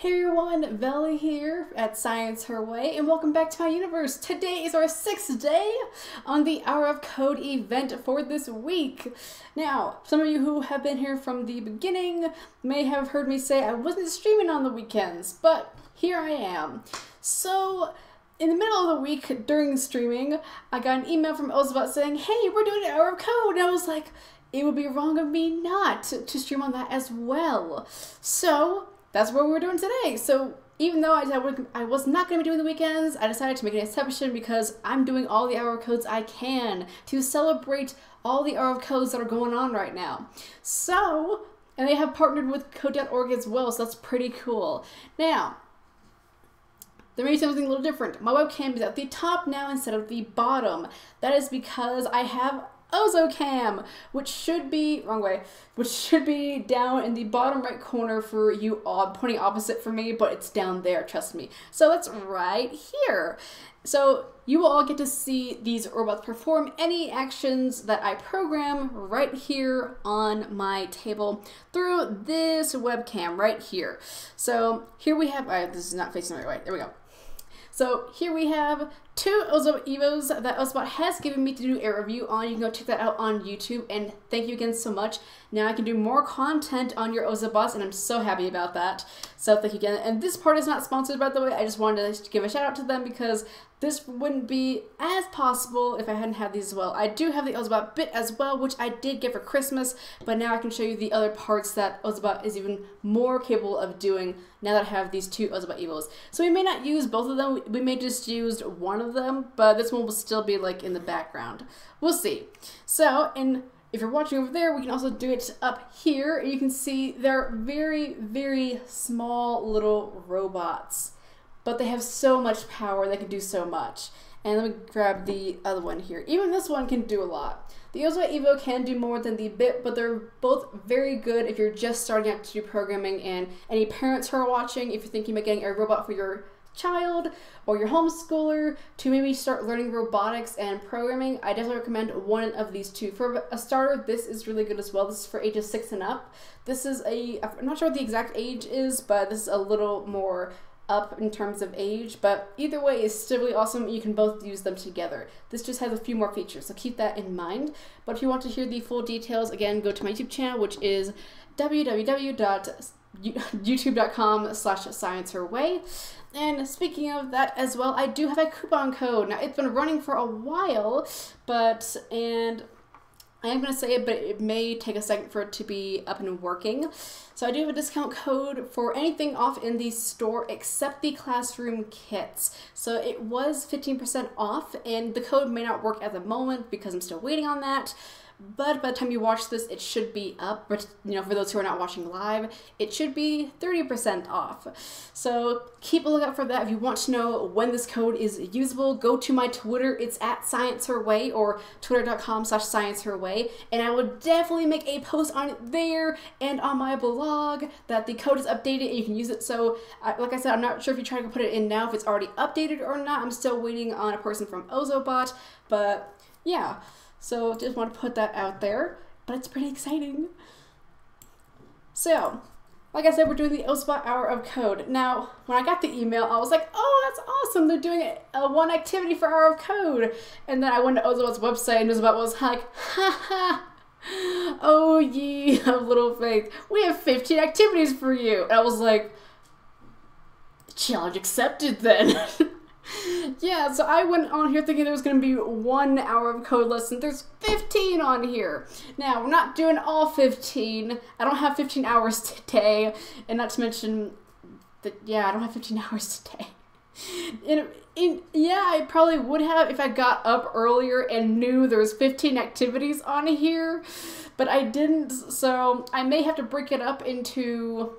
Hey everyone, Velly here at Science Her Way, and welcome back to my universe. Today is our 6th day on the Hour of Code event for this week. Now, some of you who have been here from the beginning may have heard me say I wasn't streaming on the weekends, but here I am. So, in the middle of the week during streaming, I got an email from Ozobot saying, hey, we're doing an Hour of Code, and I was like, it would be wrong of me not to stream on that as well. So, that's what we're doing today. So even though I was not going to be doing the weekends, I decided to make an exception because I'm doing all the hour of codes I can to celebrate all the hour of codes that are going on right now. So, and they have partnered with code.org as well, so that's pretty cool. Now, there may be something a little different. My webcam is at the top now instead of the bottom. That is because I have Ozocam, which should be down in the bottom right corner for you all, pointing opposite for me, but it's down there, trust me. So that's right here. So you will all get to see these robots perform any actions that I program right here on my table through this webcam right here. So here we have, this is not facing the right way, there we go. So here we have 2 Ozobot Evos that Ozobot has given me to do a review on. You can go check that out on YouTube, and thank you again so much. Now I can do more content on your Ozobots, and I'm so happy about that. So thank you again. And this part is not sponsored, by the way. I just wanted to give a shout out to them because this wouldn't be as possible if I hadn't had these as well. I do have the Ozobot bit as well, which I did get for Christmas, but now I can show you the other parts that Ozobot is even more capable of doing now that I have these 2 Ozobot Evos. So we may not use both of them. We may just use one of them, but this one will still be like in the background. We'll see. So, and if you're watching over there, we can also do it up here. You can see they're very, very small little robots, but they have so much power. They can do so much. And let me grab the other one here. Even this one can do a lot. The Ozobot Evo can do more than the bit, but they're both very good if you're just starting out to do programming. And any parents who are watching, if you're thinking about getting a robot for your child or your homeschooler to maybe start learning robotics and programming, I definitely recommend one of these 2. For a starter, this is really good as well. This is for ages 6 and up. This is I'm not sure what the exact age is, but this is a little more up in terms of age, but either way is still really awesome. You can both use them together. This just has a few more features, so keep that in mind. But if you want to hear the full details, again, go to my YouTube channel, which is www.youtube.com/scienceherway. And speaking of that as well, I do have a coupon code. Now, it's been running for a while, and I am going to say it, but it may take a second for it to be up and working. So I do have a discount code for anything off in the store except the classroom kits. So it was 15% off, and the code may not work at the moment because I'm still waiting on that. But by the time you watch this, it should be up. But, you know, for those who are not watching live, it should be 30% off. So keep a lookout for that. If you want to know when this code is usable, go to my Twitter. It's at ScienceHerWay or twitter.com/ScienceHerWay. And I will definitely make a post on it there and on my blog that the code is updated and you can use it. So, like I said, I'm not sure if you try to put it in now if it's already updated or not. I'm still waiting on a person from Ozobot. But, yeah. So just want to put that out there, but it's pretty exciting. So, like I said, we're doing the Ozobot Hour of Code. Now, when I got the email, I was like, oh, that's awesome. They're doing one activity for Hour of Code. And then I went to Ozobot's website and Ozobot was like, ha. Oh ye of little faith, we have 15 activities for you. And I was like, challenge accepted then. Yeah, so I went on here thinking there was going to be 1 hour of code lesson. There's 15 on here. Now, we're not doing all 15. I don't have 15 hours today. And not to mention that, yeah, I don't have 15 hours today. Yeah, I probably would have if I got up earlier and knew there was 15 activities on here. But I didn't, so I may have to break it up into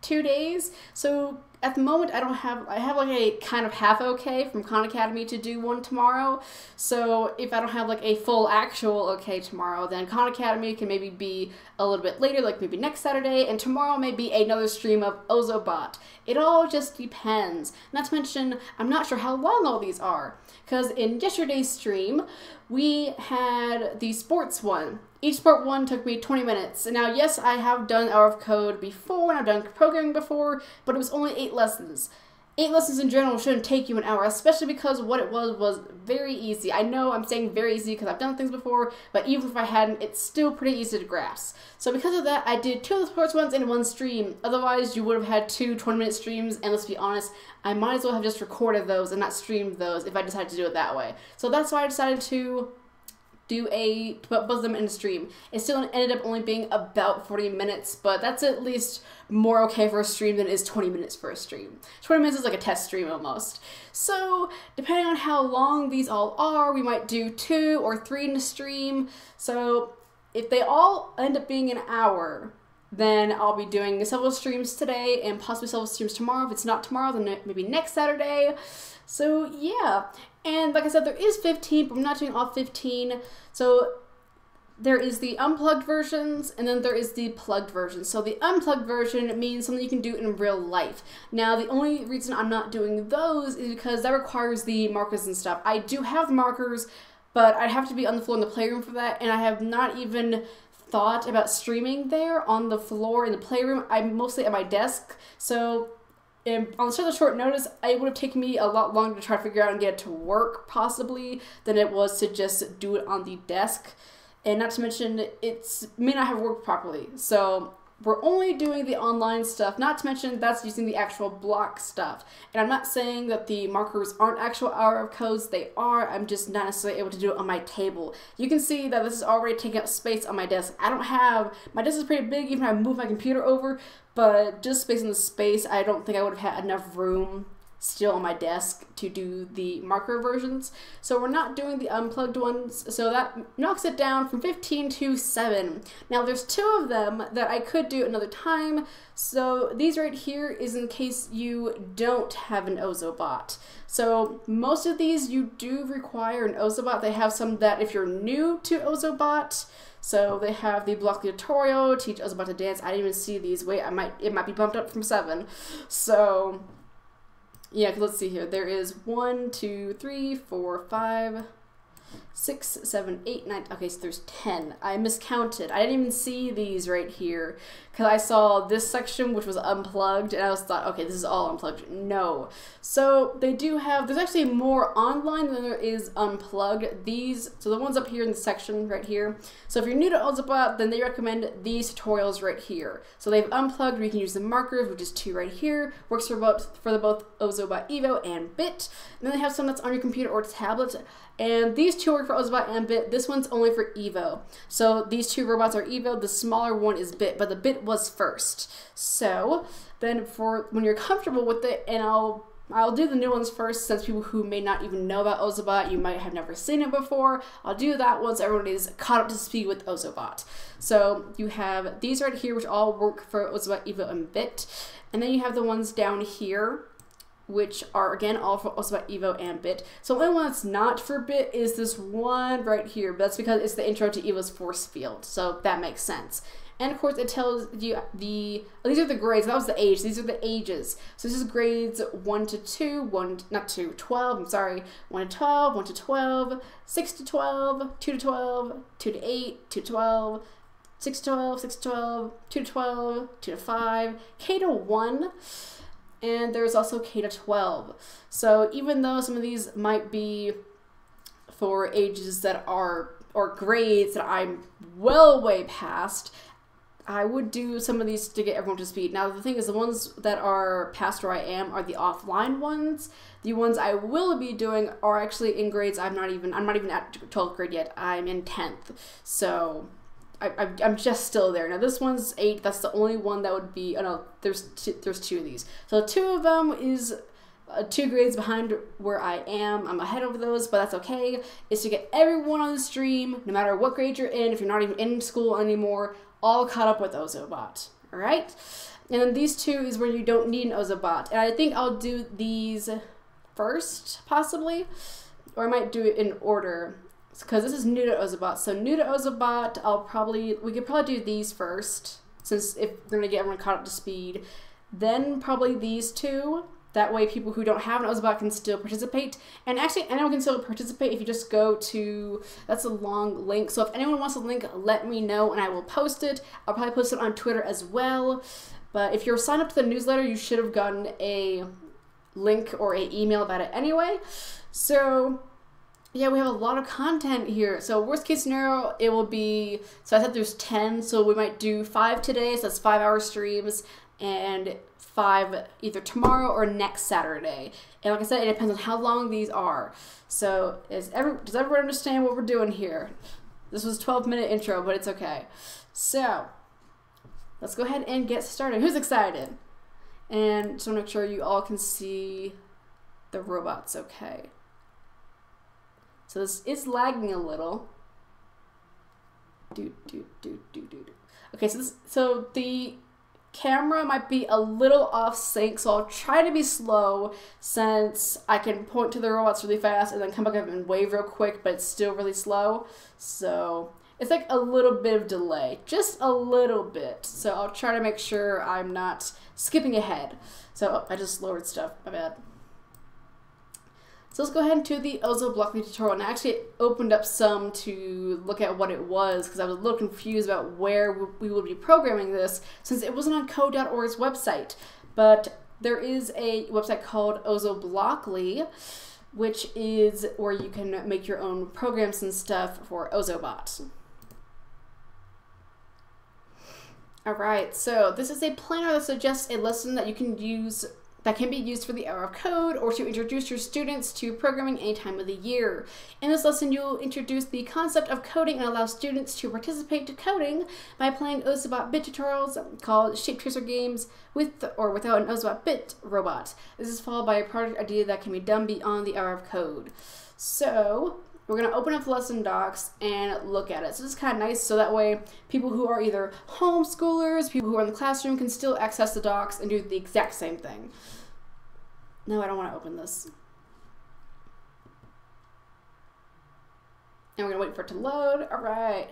2 days. So at the moment, I have like a kind of half okay from Khan Academy to do one tomorrow. So if I don't have like a full actual okay tomorrow, then Khan Academy can maybe be a little bit later, like maybe next Saturday, and tomorrow may be another stream of Ozobot. It all just depends. Not to mention, I'm not sure how long all these are, because in yesterday's stream, we had the sports one. Each part 1 took me 20 minutes. And now, yes, I have done Hour of Code before, and I've done programming before, but it was only 8 lessons. 8 lessons in general shouldn't take you an hour, especially because what it was very easy. I know I'm saying very easy because I've done things before, but even if I hadn't, it's still pretty easy to grasp. So because of that, I did 2 of the first ones in one stream. Otherwise, you would have had 2 20-minute streams, and let's be honest, I might as well have just recorded those and not streamed those if I decided to do it that way. So that's why I decided to put both of them in a stream. It still ended up only being about 40 minutes, but that's at least more okay for a stream than it is 20 minutes for a stream. 20 minutes is like a test stream almost. So depending on how long these all are, we might do 2 or 3 in a stream. So if they all end up being an hour, then I'll be doing several streams today and possibly several streams tomorrow. If it's not tomorrow, then maybe next Saturday. So yeah, and like I said, there is 15, but I'm not doing all 15. So there is the unplugged versions, and then there is the plugged version. So the unplugged version means something you can do in real life. Now, the only reason I'm not doing those is because that requires the markers and stuff. I do have the markers, but I'd have to be on the floor in the playroom for that, and I have not even thought about streaming there on the floor in the playroom. I'm mostly at my desk, so on such a short notice, it would have taken me a lot longer to try to figure out and get it to work, possibly, than it was to just do it on the desk. And not to mention, it may not have worked properly. So we're only doing the online stuff, not to mention that's using the actual block stuff. And I'm not saying that the markers aren't actual hour of codes, they are, I'm just not necessarily able to do it on my table. You can see that this is already taking up space on my desk. My desk is pretty big, even if I move my computer over, but just based on the space, I don't think I would have had enough room still on my desk to do the marker versions. So we're not doing the unplugged ones, so that knocks it down from 15 to 7. Now there's 2 of them that I could do another time, so these right here is in case you don't have an Ozobot. So most of these you do require an Ozobot. They have some that if you're new to Ozobot, so they have the block tutorial, teach Ozobot to dance. I didn't even see these. Wait, it might be bumped up from 7. So yeah, let's see here. There is 1, 2, 3, 4, 5, 6, 7, 8, 9. Okay, so there's 10. I miscounted. I didn't even see these right here because I saw this section which was unplugged and I thought, okay, this is all unplugged. No. So they do have, there's actually more online than there is unplugged. So the ones up here in the section right here. So if you're new to Ozobot, then they recommend these tutorials right here. So they've unplugged where you can use the markers, which is 2 right here. Works for both Ozobot Evo and Bit. And then they have some that's on your computer or tablet. And these 2 work for Ozobot and Bit. This one's only for Evo. So these 2 robots are Evo. The smaller one is Bit, but the Bit was first. So then for when you're comfortable with it, and I'll do the new ones first, since people who may not even know about Ozobot, you might have never seen it before. I'll do that once everyone is caught up to speed with Ozobot. So you have these right here, which all work for Ozobot, Evo, and Bit. And then you have the ones down here, which are again all for Ozobot, Evo, and Bit. So the only one that's not for Bit is this one right here, but that's because it's the intro to Evo's force field, so that makes sense. And of course it tells you these are the grades, that was the age, these are the ages. So this is grades 1 to 2, 12, I'm sorry, 1 to 12, 1 to 12, 6 to 12, 2 to 12, 2 to 8, 2 to 12, 6 to 12, 6 to 12, 2 to 12, 2 to 5, K to 1, and there's also K to 12. So even though some of these might be for ages that are, or grades that I'm well way past, I would do some of these to get everyone to speed. Now the thing is, the ones that are past where I am are the offline ones. The ones I will be doing are actually in grades I'm not even at 12th grade yet. I'm in 10th. So I'm just still there. Now this one's 8. That's the only one that would be, oh no, there's 2 of these. So 2 of them is 2 grades behind where I am. I'm ahead of those, but that's okay. It's to get everyone on the stream, no matter what grade you're in, if you're not even in school anymore, all caught up with Ozobot, all right? And then these 2 is where you don't need an Ozobot. And I think I'll do these first, possibly, or I might do it in order, because this is new to Ozobot. So new to Ozobot, we could probably do these first, since if we're gonna get everyone caught up to speed. Then probably these 2, That way people who don't have an Ozobot can still participate. And actually anyone can still participate if you just go to, that's a long link. So if anyone wants a link, let me know and I will post it. I'll probably post it on Twitter as well. But if you're signed up to the newsletter, you should have gotten a link or an email about it anyway. So yeah, we have a lot of content here. So worst case scenario, it will be, so I said there's 10, so we might do 5 today, so that's 5-hour streams, and 5 either tomorrow or next Saturday. And like I said, it depends on how long these are. So does everyone understand what we're doing here? This was a 12-minute intro, but it's okay. So let's go ahead and get started. Who's excited? And just want to make sure you all can see the robots okay. So this is lagging a little. Okay, so the camera might be a little off sync, so I'll try to be slow since I can point to the robots really fast and then come back up and wave real quick, but it's still really slow. So it's like a little bit of delay, just a little bit. So I'll try to make sure I'm not skipping ahead. So I just lowered stuff, my bad. So let's go ahead into the Ozobot tutorial, and I actually opened up some to look at what it was because I was a little confused about where we would be programming this since it wasn't on code.org's website. But there is a website called Ozobot, which is where you can make your own programs and stuff for Ozobot. Alright, so this is a planner that suggests a lesson that you can use that can be used for the hour of code or to introduce your students to programming any time of the year. In this lesson, you'll introduce the concept of coding and allow students to participate in coding by playing Ozobot bit tutorials called shape tracer games with or without an Ozobot bit robot. This is followed by a project idea that can be done beyond the hour of code. So we're going to open up the lesson docs and look at it. So this is kind of nice, so that way people who are either homeschoolers, people who are in the classroom can still access the docs and do the exact same thing. No, I don't want to open this. And we're going to wait for it to load. All right.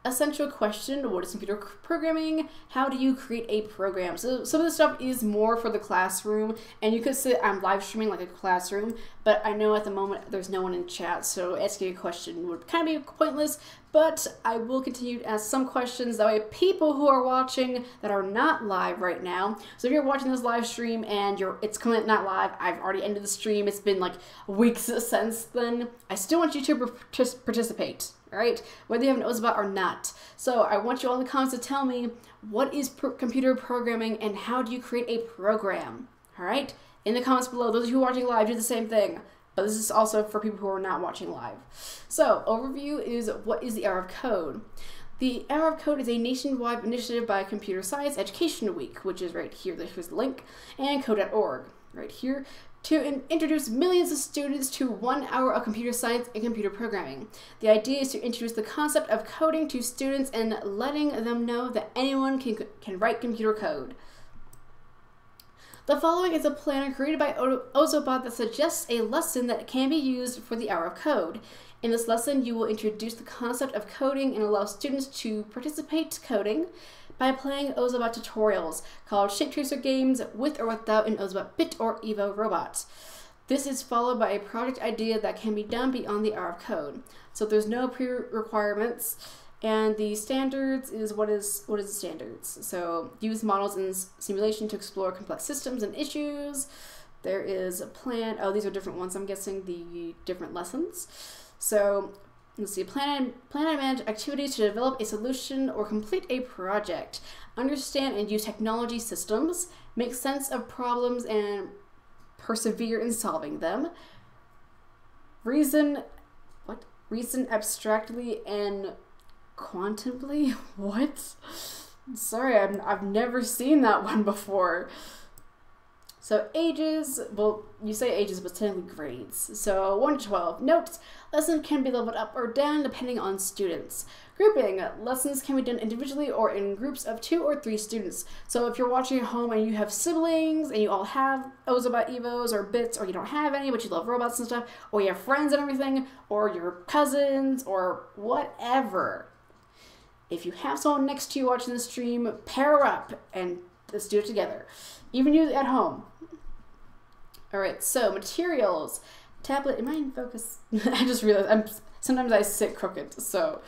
Essential question, what is computer programming? How do you create a program? So some of the stuff is more for the classroom, and you could say I'm live streaming like a classroom, but I know at the moment there's no one in chat, so asking a question would kind of be pointless, but I will continue to ask some questions, that way people who are watching that are not live right now, so if you're watching this live stream and it's coming not live, I've already ended the stream, it's been like weeks since then, I still want you to participate. Right? Whether you have an Ozobot or not. So I want you all in the comments to tell me what is computer programming and how do you create a program? All right? In the comments below, those of you who are watching live, do the same thing. But this is also for people who are not watching live. So overview is what is the Hour of Code? The Hour of Code is a nationwide initiative by Computer Science Education Week, which is right here, here's the link, and code.org, right here, to introduce millions of students to 1 hour of computer science and computer programming. The idea is to introduce the concept of coding to students and letting them know that anyone can write computer code. The following is a planner created by Ozobot that suggests a lesson that can be used for the Hour of Code. In this lesson, you will introduce the concept of coding and allow students to participate coding by playing Ozobot tutorials called shape tracer games with or without an Ozobot bit or Evo robot. This is followed by a project idea that can be done beyond the hour of code. So there's no pre-requirements, and the standards is what is the standards? So use models in simulation to explore complex systems and issues. There is a plan. Oh, these are different ones. I'm guessing the different lessons. So let's see, plan and manage activities to develop a solution or complete a project. Understand and use technology systems. Make sense of problems and persevere in solving them. Reason abstractly and quantumly? What? Sorry, I've never seen that one before. So ages, well, you say ages, but technically grades. So 1 to 12. Notes, lessons can be leveled up or down depending on students. Grouping, lessons can be done individually or in groups of 2 or 3 students. So if you're watching at home and you have siblings and you all have Ozobot Evos or bits, or you don't have any but you love robots and stuff, or you have friends and everything, or your cousins, or whatever. If you have someone next to you watching the stream, pair up and let's do it together. Even you at home. All right, so materials. Tablet, am I in focus? I just realized sometimes I sit crooked, so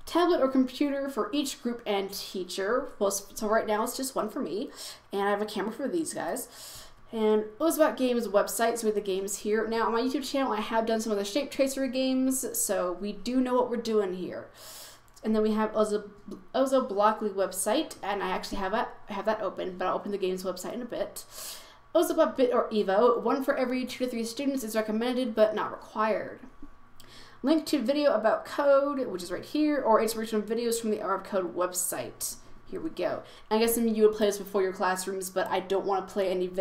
tablet or computer for each group and teacher. Well, so right now it's just one for me, and I have a camera for these guys. And Ozobot Games website, so we have the games here. Now on my YouTube channel, I have done some of the shape tracer games, so we do know what we're doing here. And then we have Ozobot website, and I actually have that open, but I'll open the games website in a bit. Ozobot Bit or Evo, one for every 2 to 3 students is recommended but not required. Link to video about code, which is right here, or inspirational videos from the Art of Code website. Here we go. And I guess some of you would play this before your classrooms, but I don't want to play any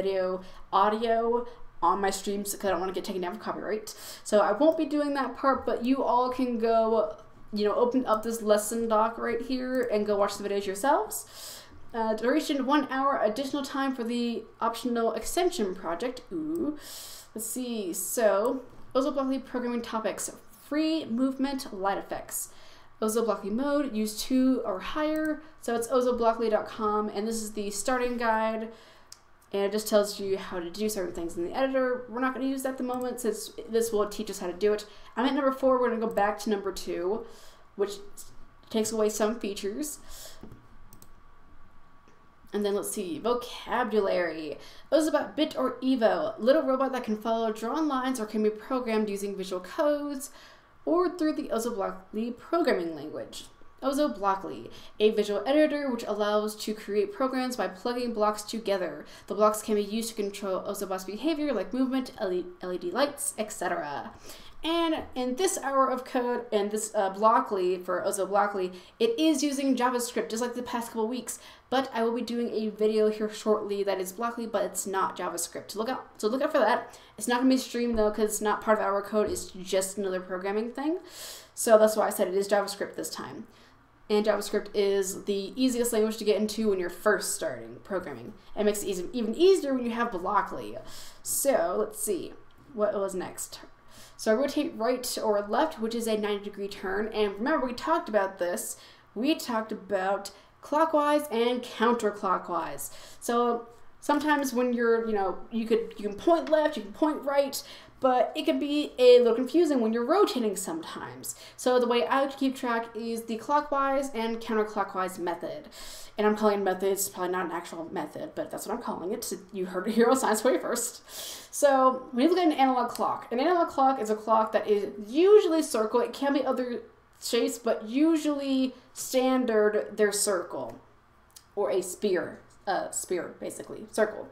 audio on my streams because I don't want to get taken down for copyright. So I won't be doing that part, but you all can go, open up this lesson doc right here and go watch the videos yourselves. Duration 1 hour, additional time for the optional extension project. Ooh. Let's see. So, Ozobot programming topics. Free movement light effects. Ozobot mode, use 2 or higher. So it's ozobot.com, and this is the starting guide. And it just tells you how to do certain things in the editor. We're not going to use that at the moment since this will teach us how to do it. I'm at number 4. We're going to go back to number 2, which takes away some features. And then let's see, vocabulary. Ozobot Bit or Evo, little robot that can follow drawn lines or can be programmed using visual codes or through the Ozobot programming language. Ozobot, a visual editor which allows to create programs by plugging blocks together. The blocks can be used to control Ozobot's behavior like movement, LED lights, etc. And in this hour of code, and this Blockly for Ozobot, it is using JavaScript just like the past couple weeks, but I will be doing a video here shortly that is Blockly, but it's not JavaScript. So look out for that. It's not going to be streamed though, because it's not part of our code. It's just another programming thing. So that's why I said it is JavaScript this time. And JavaScript is the easiest language to get into when you're first starting programming. It makes it even easier when you have Blockly. So let's see, what was next? So I rotate right or left, which is a 90-degree turn. And remember, we talked about this. We talked about clockwise and counterclockwise. So sometimes when you're, you can point left, you can point right, but it can be a little confusing when you're rotating sometimes. So the way I like to keep track is the clockwise and counterclockwise method. And I'm calling it method, it's probably not an actual method, but that's what I'm calling it. You heard it here on Science Way first. So when you look at an analog clock is a clock that is usually circle. It can be other shapes, but usually standard, they're circle. Or a spear, basically, circle.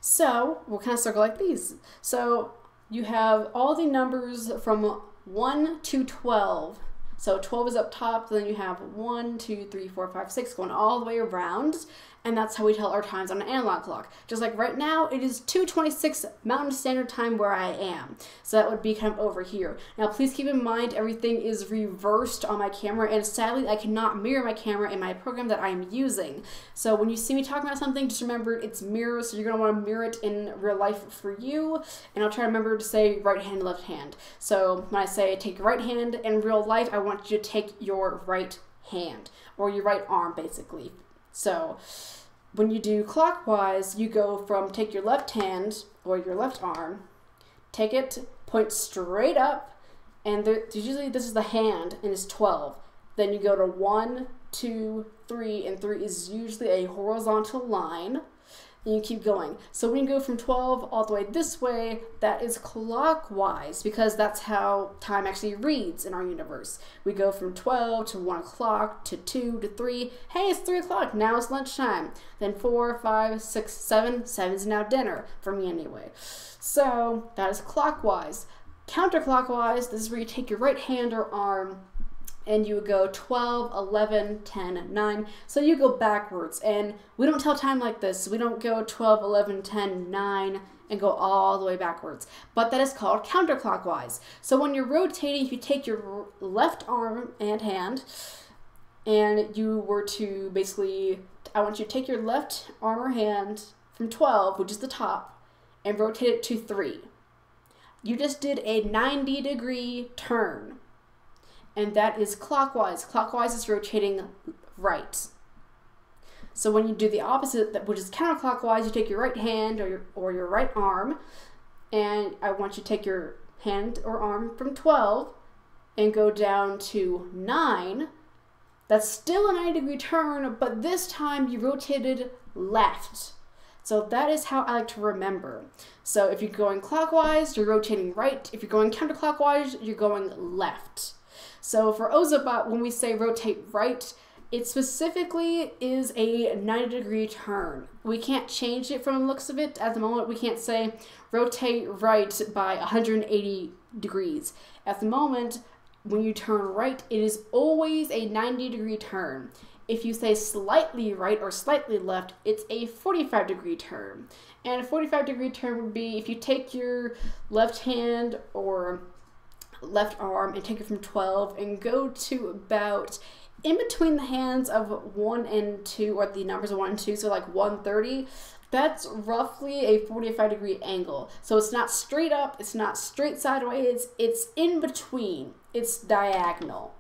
So we'll kind of circle like these. So you have all the numbers from 1 to 12. So 12 is up top, then you have 1, 2, 3, 4, 5, 6 going all the way around, and that's how we tell our times on an analog clock. Just like right now, it is 2:26 Mountain Standard Time where I am. So that would be kind of over here. Now please keep in mind everything is reversed on my camera, and sadly I cannot mirror my camera in my program that I am using. So when you see me talking about something, just remember it's mirror, so you're going to want to mirror it in real life for you. And I'll try to remember to say right hand, left hand. So when I say take your right hand, in real life I want you to take your right hand, or your right arm basically. So when you do clockwise, you go from take your left hand or your left arm, take it, point straight up, and usually this is the hand and it's 12. Then you go to 1, 2, 3, and 3 is usually a horizontal line. And you keep going. So when you go from 12 all the way this way, that is clockwise, because that's how time actually reads in our universe. We go from 12 to 1 o'clock to 2 to 3. Hey, it's 3 o'clock. Now it's lunchtime. Then 4, 5, 6, 7. 7 is now dinner, for me anyway. So that is clockwise. Counterclockwise, this is where you take your right hand or arm and you would go 12, 11, 10, 9. So you go backwards, and we don't tell time like this. We don't go 12, 11, 10, 9, and go all the way backwards. But that is called counterclockwise. So when you're rotating, if you take your left arm and hand, and you were to basically, I want you to take your left arm or hand from 12, which is the top, and rotate it to 3. You just did a 90-degree turn. And that is clockwise. Clockwise is rotating right. So when you do the opposite, which is counterclockwise, you take your right hand or your right arm, and I want you to take your hand or arm from 12 and go down to 9, that's still a 90-degree turn, but this time you rotated left. So that is how I like to remember. So if you're going clockwise, you're rotating right. If you're going counterclockwise, you're going left. So for Ozobot, when we say rotate right, it specifically is a 90-degree turn. We can't change it from the looks of it. At the moment, we can't say rotate right by 180 degrees. At the moment, when you turn right, it is always a 90-degree turn. If you say slightly right or slightly left, it's a 45-degree turn. And a 45-degree turn would be if you take your left hand or left arm and take it from 12 and go to about in between the hands of 1 and 2, or the numbers of 1 and 2, so like 130. That's roughly a 45-degree angle. So it's not straight up, it's not straight sideways, it's in between. It's diagonal.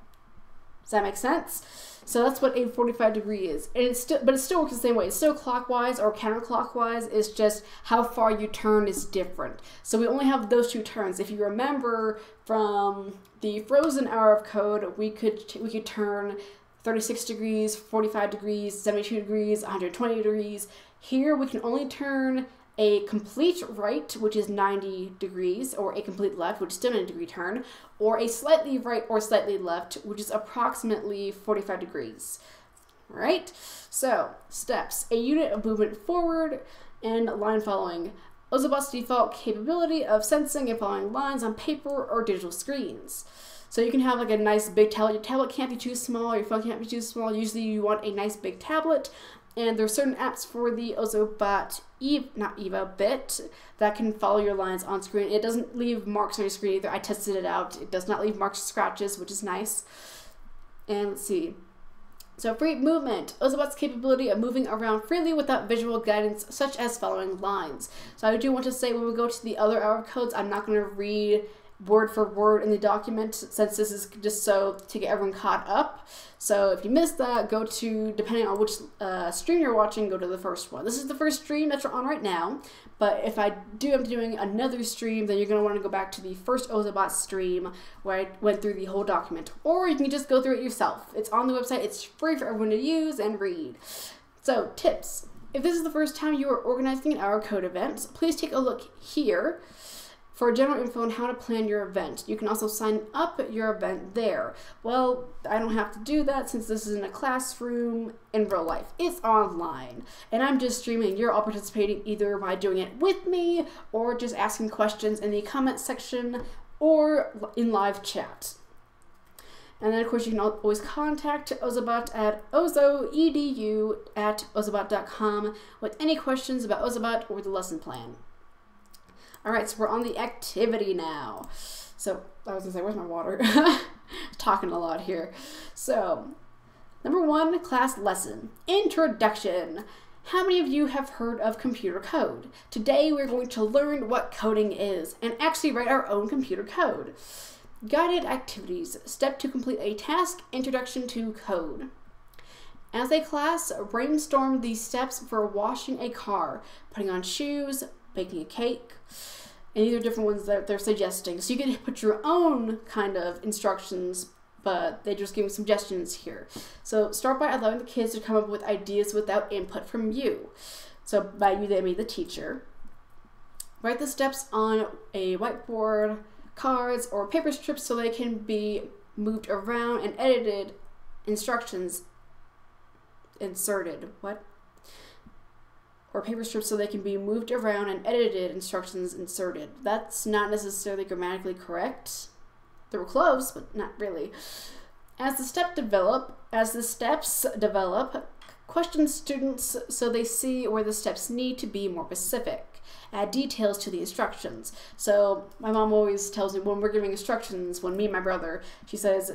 Does that make sense? So that's what a 45-degree is. And it still works the same way. It's still clockwise or counterclockwise. It's just how far you turn is different. So we only have those 2 turns. If you remember from the frozen hour of code, we could turn 36 degrees, 45 degrees, 72 degrees, 120 degrees. Here we can only turn a complete right, which is 90 degrees, or a complete left, which is still a 90-degree turn, or a slightly right or slightly left, which is approximately 45 degrees. All right, so steps: a unit of movement forward and line following. Ozobot's default capability of sensing and following lines on paper or digital screens. So you can have like a nice big tablet. Your tablet can't be too small, your phone can't be too small. Usually you want a nice big tablet. And there are certain apps for the Ozobot Evo bit that can follow your lines on screen. It doesn't leave marks on your screen either. I tested it out. It does not leave marks or scratches, which is nice. And let's see. So free movement. Ozobot's capability of moving around freely without visual guidance, such as following lines. So I do want to say when we go to the other hour codes, I'm not going to read word for word in the document, since this is just so to get everyone caught up. So if you missed that, go to, depending on which stream you're watching, go to the first one. This is the first stream that you're on right now, but if I do end up doing another stream, then you're going to want to go back to the first Ozobot stream where I went through the whole document, or you can just go through it yourself. It's on the website, it's free for everyone to use and read. So tips: if this is the first time you are organizing an hour code event, please take a look here for general info on how to plan your event. You can also sign up your event there. Well, I don't have to do that since this is in a classroom in real life. It's online, and I'm just streaming. You're all participating either by doing it with me or just asking questions in the comment section or in live chat. And then, of course, you can always contact Ozobot at ozoedu@ozobot.com with any questions about Ozobot or the lesson plan. All right, so we're on the activity now. So I was gonna say, where's my water? Talking a lot here. So number 1, class lesson, introduction. How many of you have heard of computer code? Today we're going to learn what coding is and actually write our own computer code. Guided activities, step to complete a task, introduction to code. As a class, brainstorm the steps for washing a car, putting on shoes, baking a cake, and these are different ones that they're suggesting. So you can put your own kind of instructions, but they just give me suggestions here. So start by allowing the kids to come up with ideas without input from you. So by you, they mean the teacher. Write the steps on a whiteboard, cards, or paper strips so they can be moved around and edited. Instructions inserted. What? Or paper strips so they can be moved around and edited, instructions inserted. That's not necessarily grammatically correct. They were close, but not really. As the steps develop, question students so they see where the steps need to be more specific. Add details to the instructions. So my mom always tells me when we're giving instructions, when me and my brother, she says,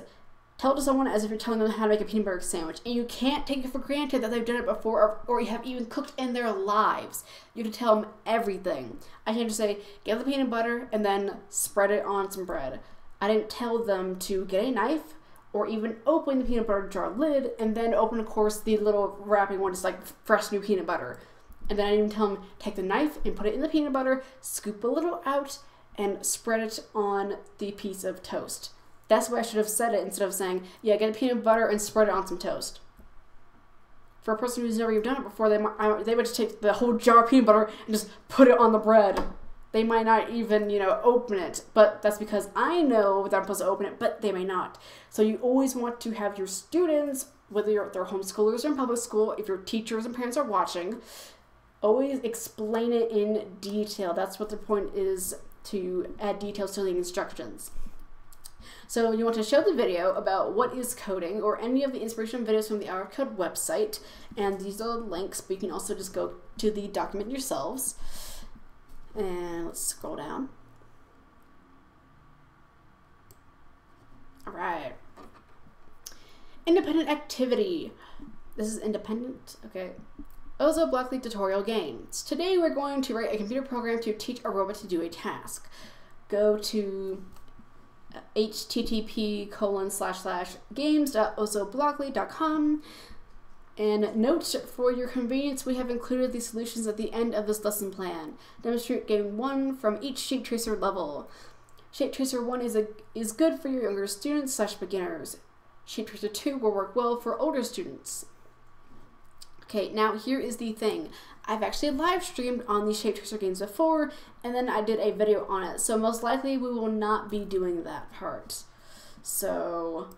tell it to someone as if you're telling them how to make a peanut butter sandwich. And you can't take it for granted that they've done it before or have even cooked in their lives. You have to tell them everything. I can't just say, get the peanut butter and then spread it on some bread. I didn't tell them to get a knife or even open the peanut butter jar lid and then open, of course, the little wrapping one, just like fresh new peanut butter. And then I even tell them, take the knife and put it in the peanut butter, scoop a little out, and spread it on the piece of toast. That's why I should have said it instead of saying, yeah, get a peanut butter and spread it on some toast. For a person who's never even done it before, they would just take the whole jar of peanut butter and just put it on the bread. They might not even, open it, but that's because I know that I'm supposed to open it, but they may not. So you always want to have your students, whether they're homeschoolers or in public school, if your teachers and parents are watching, always explain it in detail. That's what the point is, to add details to the instructions. So you want to show the video about what is coding or any of the inspiration videos from the Hour of Code website, and these are the links, but you can also just go to the document yourselves. And let's scroll down. All right. Independent activity. This is independent, okay. Ozobot tutorial games. Today we're going to write a computer program to teach a robot to do a task. Go to http://games.ozobot.com, and note, for your convenience, we have included the solutions at the end of this lesson plan. Demonstrate game 1 from each Shape Tracer level. Shape Tracer 1 is good for your younger students / beginners. Shape Tracer 2 will work well for older students. Okay, now here is the thing. I've actually live streamed on these Shape Tracer games before, and then I did a video on it. So most likely we will not be doing that part. So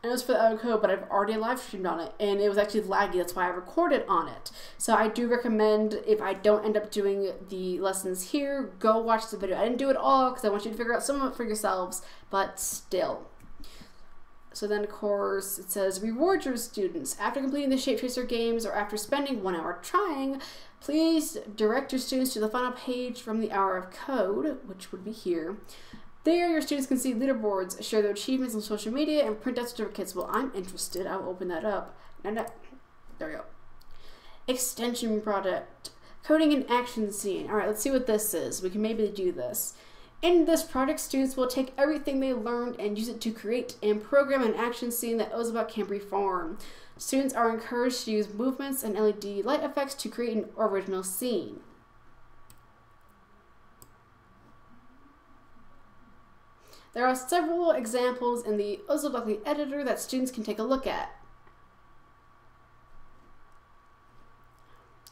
I know it's for the other code, but I've already live streamed on it, and it was actually laggy. That's why I recorded on it. So I do recommend, if I don't end up doing the lessons here, go watch the video. I didn't do it all because I want you to figure out some of it for yourselves, but still. So then, of course, it says, reward your students. After completing the Shape Tracer games or after spending 1 hour trying, please direct your students to the final page from the Hour of Code, which would be here. There, your students can see leaderboards, share their achievements on social media, and print out certificates. Well, I'm interested. I'll open that up. No. There we go. Extension project. Coding an action scene. All right, let's see what this is. We can maybe do this. In this project, students will take everything they learned and use it to create and program an action scene that Ozobot can perform. Students are encouraged to use movements and LED light effects to create an original scene. There are several examples in the Ozobot editor that students can take a look at.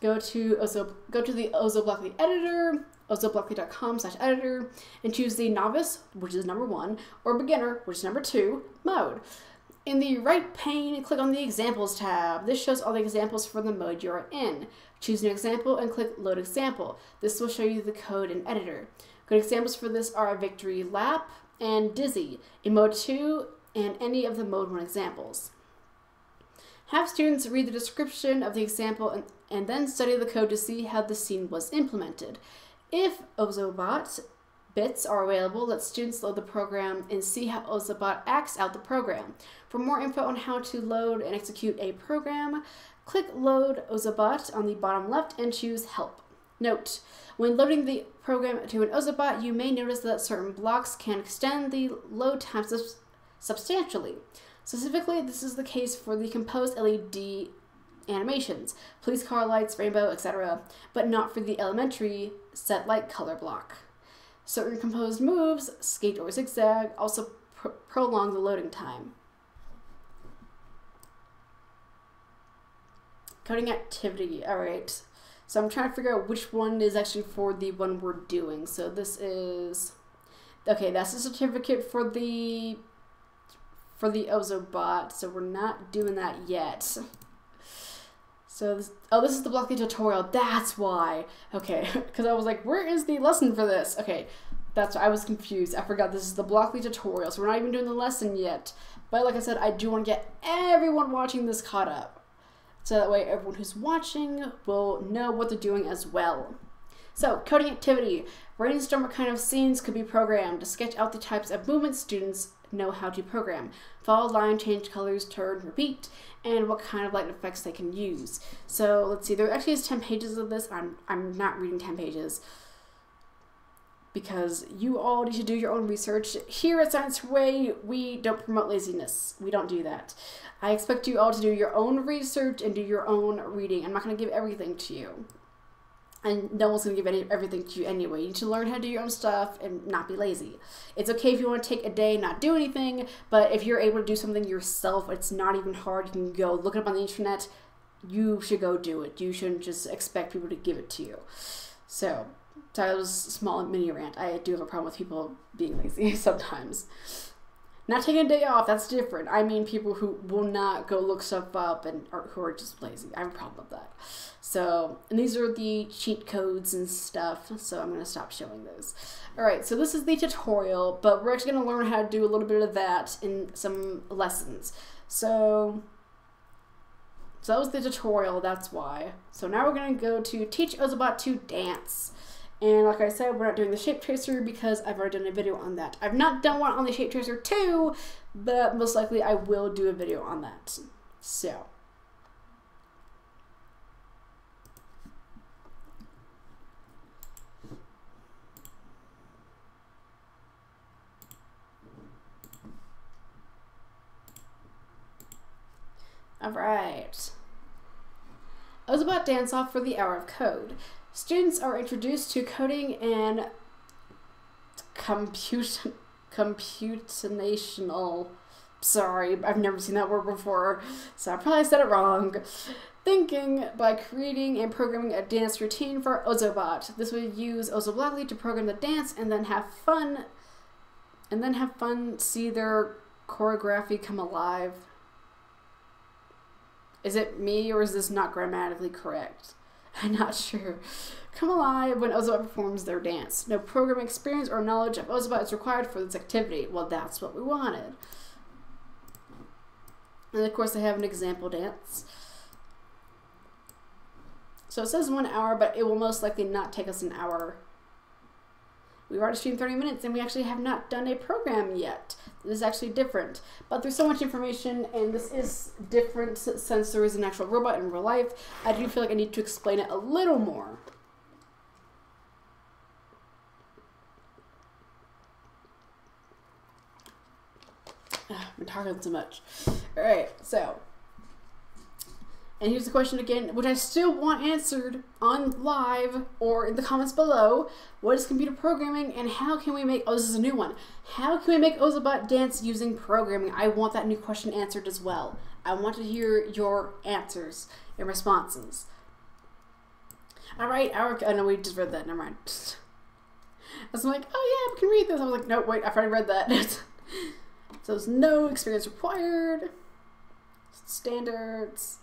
Go to the Ozobot editor, ozobot.com/editor, and choose the novice, which is number 1, or beginner, which is number 2, mode. In the right pane, click on the examples tab. This shows all the examples for the mode you're in. Choose an example and click load example. This will show you the code and editor. Good examples for this are Victory Lap and Dizzy in mode 2 and any of the mode 1 examples. Have students read the description of the example and then study the code to see how the scene was implemented. If Ozobot bits are available, let students load the program and see how Ozobot acts out the program. For more info on how to load and execute a program, click Load Ozobot on the bottom left and choose Help. Note, when loading the program to an Ozobot, you may notice that certain blocks can extend the load time substantially. Specifically, this is the case for the composed LED animations, police car lights, rainbow, etc., but not for the elementary set light color block. Certain composed moves, skate or zigzag, also prolong the loading time. Coding activity, alright. So I'm trying to figure out which one is actually for the one we're doing. So this is, okay, that's the certificate for the Ozobot, so we're not doing that yet. So this is the Blockly tutorial, that's why. Okay, because I was like, where is the lesson for this? Okay, that's why I was confused. I forgot this is the Blockly tutorial, so we're not even doing the lesson yet. But like I said, I do want to get everyone watching this caught up. So that way everyone who's watching will know what they're doing as well. So, coding activity. Brainstorm what kind of scenes could be programmed to sketch out the types of movements students know how to program. Follow line, change colors, turn, repeat, and what kind of light effects they can use. So let's see, there actually is 10 pages of this. I'm not reading 10 pages. because you all need to do your own research. Here at Science Way, we don't promote laziness. We don't do that. I expect you all to do your own research and do your own reading. I'm not going to give everything to you. And no one's going to give everything to you anyway. You need to learn how to do your own stuff and not be lazy. It's okay if you want to take a day and not do anything, but if you're able to do something yourself, it's not even hard. You can go look it up on the internet. You should go do it. You shouldn't just expect people to give it to you. So that was a small mini rant. I do have a problem with people being lazy sometimes. Not taking a day off, that's different. I mean people who will not go look stuff up or who are just lazy. I have a problem with that. So, and these are the cheat codes and stuff, so I'm going to stop showing those. Alright, so this is the tutorial, but we're actually going to learn how to do a little bit of that in some lessons. So that was the tutorial, that's why. So now we're going to go to Teach Ozobot to Dance. And like I said, we're not doing the shape tracer because I've already done a video on that. I've not done one on the shape tracer too, but most likely I will do a video on that. So. Alright. Ozobot Dance Off for the Hour of Code. Students are introduced to coding and computational. Sorry, I've never seen that word before, so I probably said it wrong. Thinking by creating and programming a dance routine for Ozobot. This would use Ozobot to program the dance and then have fun. See their choreography come alive. Is it me or is this not grammatically correct? I'm not sure. Come alive when Ozobot performs their dance. No programming experience or knowledge of Ozobot is required for this activity. Well, that's what we wanted. And of course, they have an example dance. So it says 1 hour, but it will most likely not take us an hour. We've already streamed 30 minutes and we actually have not done a program yet. This is actually different. But there's so much information and this is different since there is an actual robot in real life. I do feel like I need to explain it a little more. I'm talking too much. Alright, so. And here's the question again, which I still want answered on live or in the comments below. What is computer programming and how can we make, oh, this is a new one. How can we make Ozobot dance using programming? I want that new question answered as well. I want to hear your answers and responses. All right, I know we just read that, never mind. I was like, oh yeah, we can read this. I was like, no, wait, I've already read that. So there's no experience required. Standards.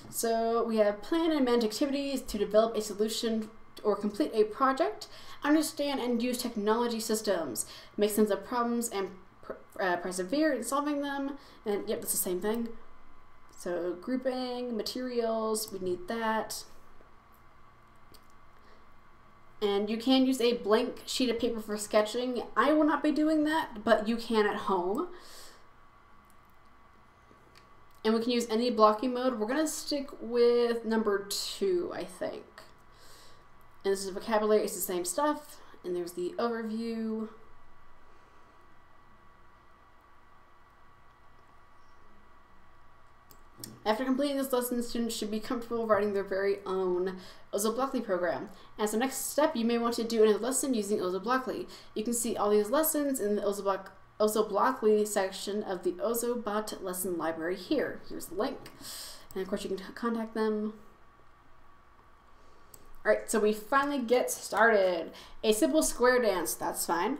So we have plan and manage activities to develop a solution or complete a project, understand and use technology systems, make sense of problems and persevere in solving them. And yep, that's the same thing. So grouping, materials, we need that. And you can use a blank sheet of paper for sketching. I will not be doing that, but you can at home. And we can use any blocking mode. We're going to stick with number 2, I think. And this is vocabulary. It's the same stuff. And there's the overview. After completing this lesson, students should be comfortable writing their very own Ozobot program. As the next step, you may want to do another lesson using Ozobot. You can see all these lessons in the Ozobot section of the Ozobot lesson library here. Here's the link. And of course you can contact them. Alright, so we finally get started. A simple square dance, that's fine.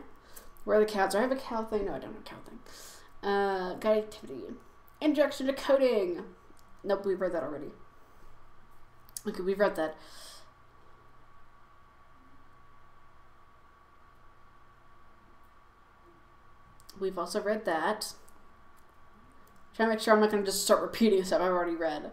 Where are the cows? Do I have a cow thing? No, I don't have a cow thing. Guide activity. Introduction to coding. Nope, we've read that already. Okay, we've read that. We've also read that. Trying to make sure I'm not going to just start repeating stuff I've already read.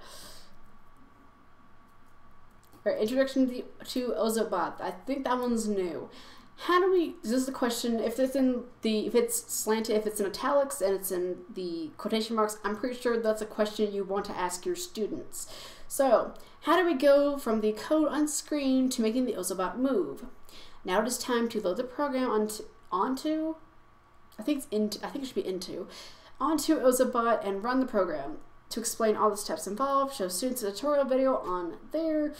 Alright, introduction to Ozobot. I think that one's new. How do we, this is the question, if it's slanted, if it's in italics and it's in the quotation marks, I'm pretty sure that's a question you want to ask your students. So, how do we go from the code on screen to making the Ozobot move? Now it is time to load the program onto Ozobot and run the program. To explain all the steps involved, show students a tutorial video on there.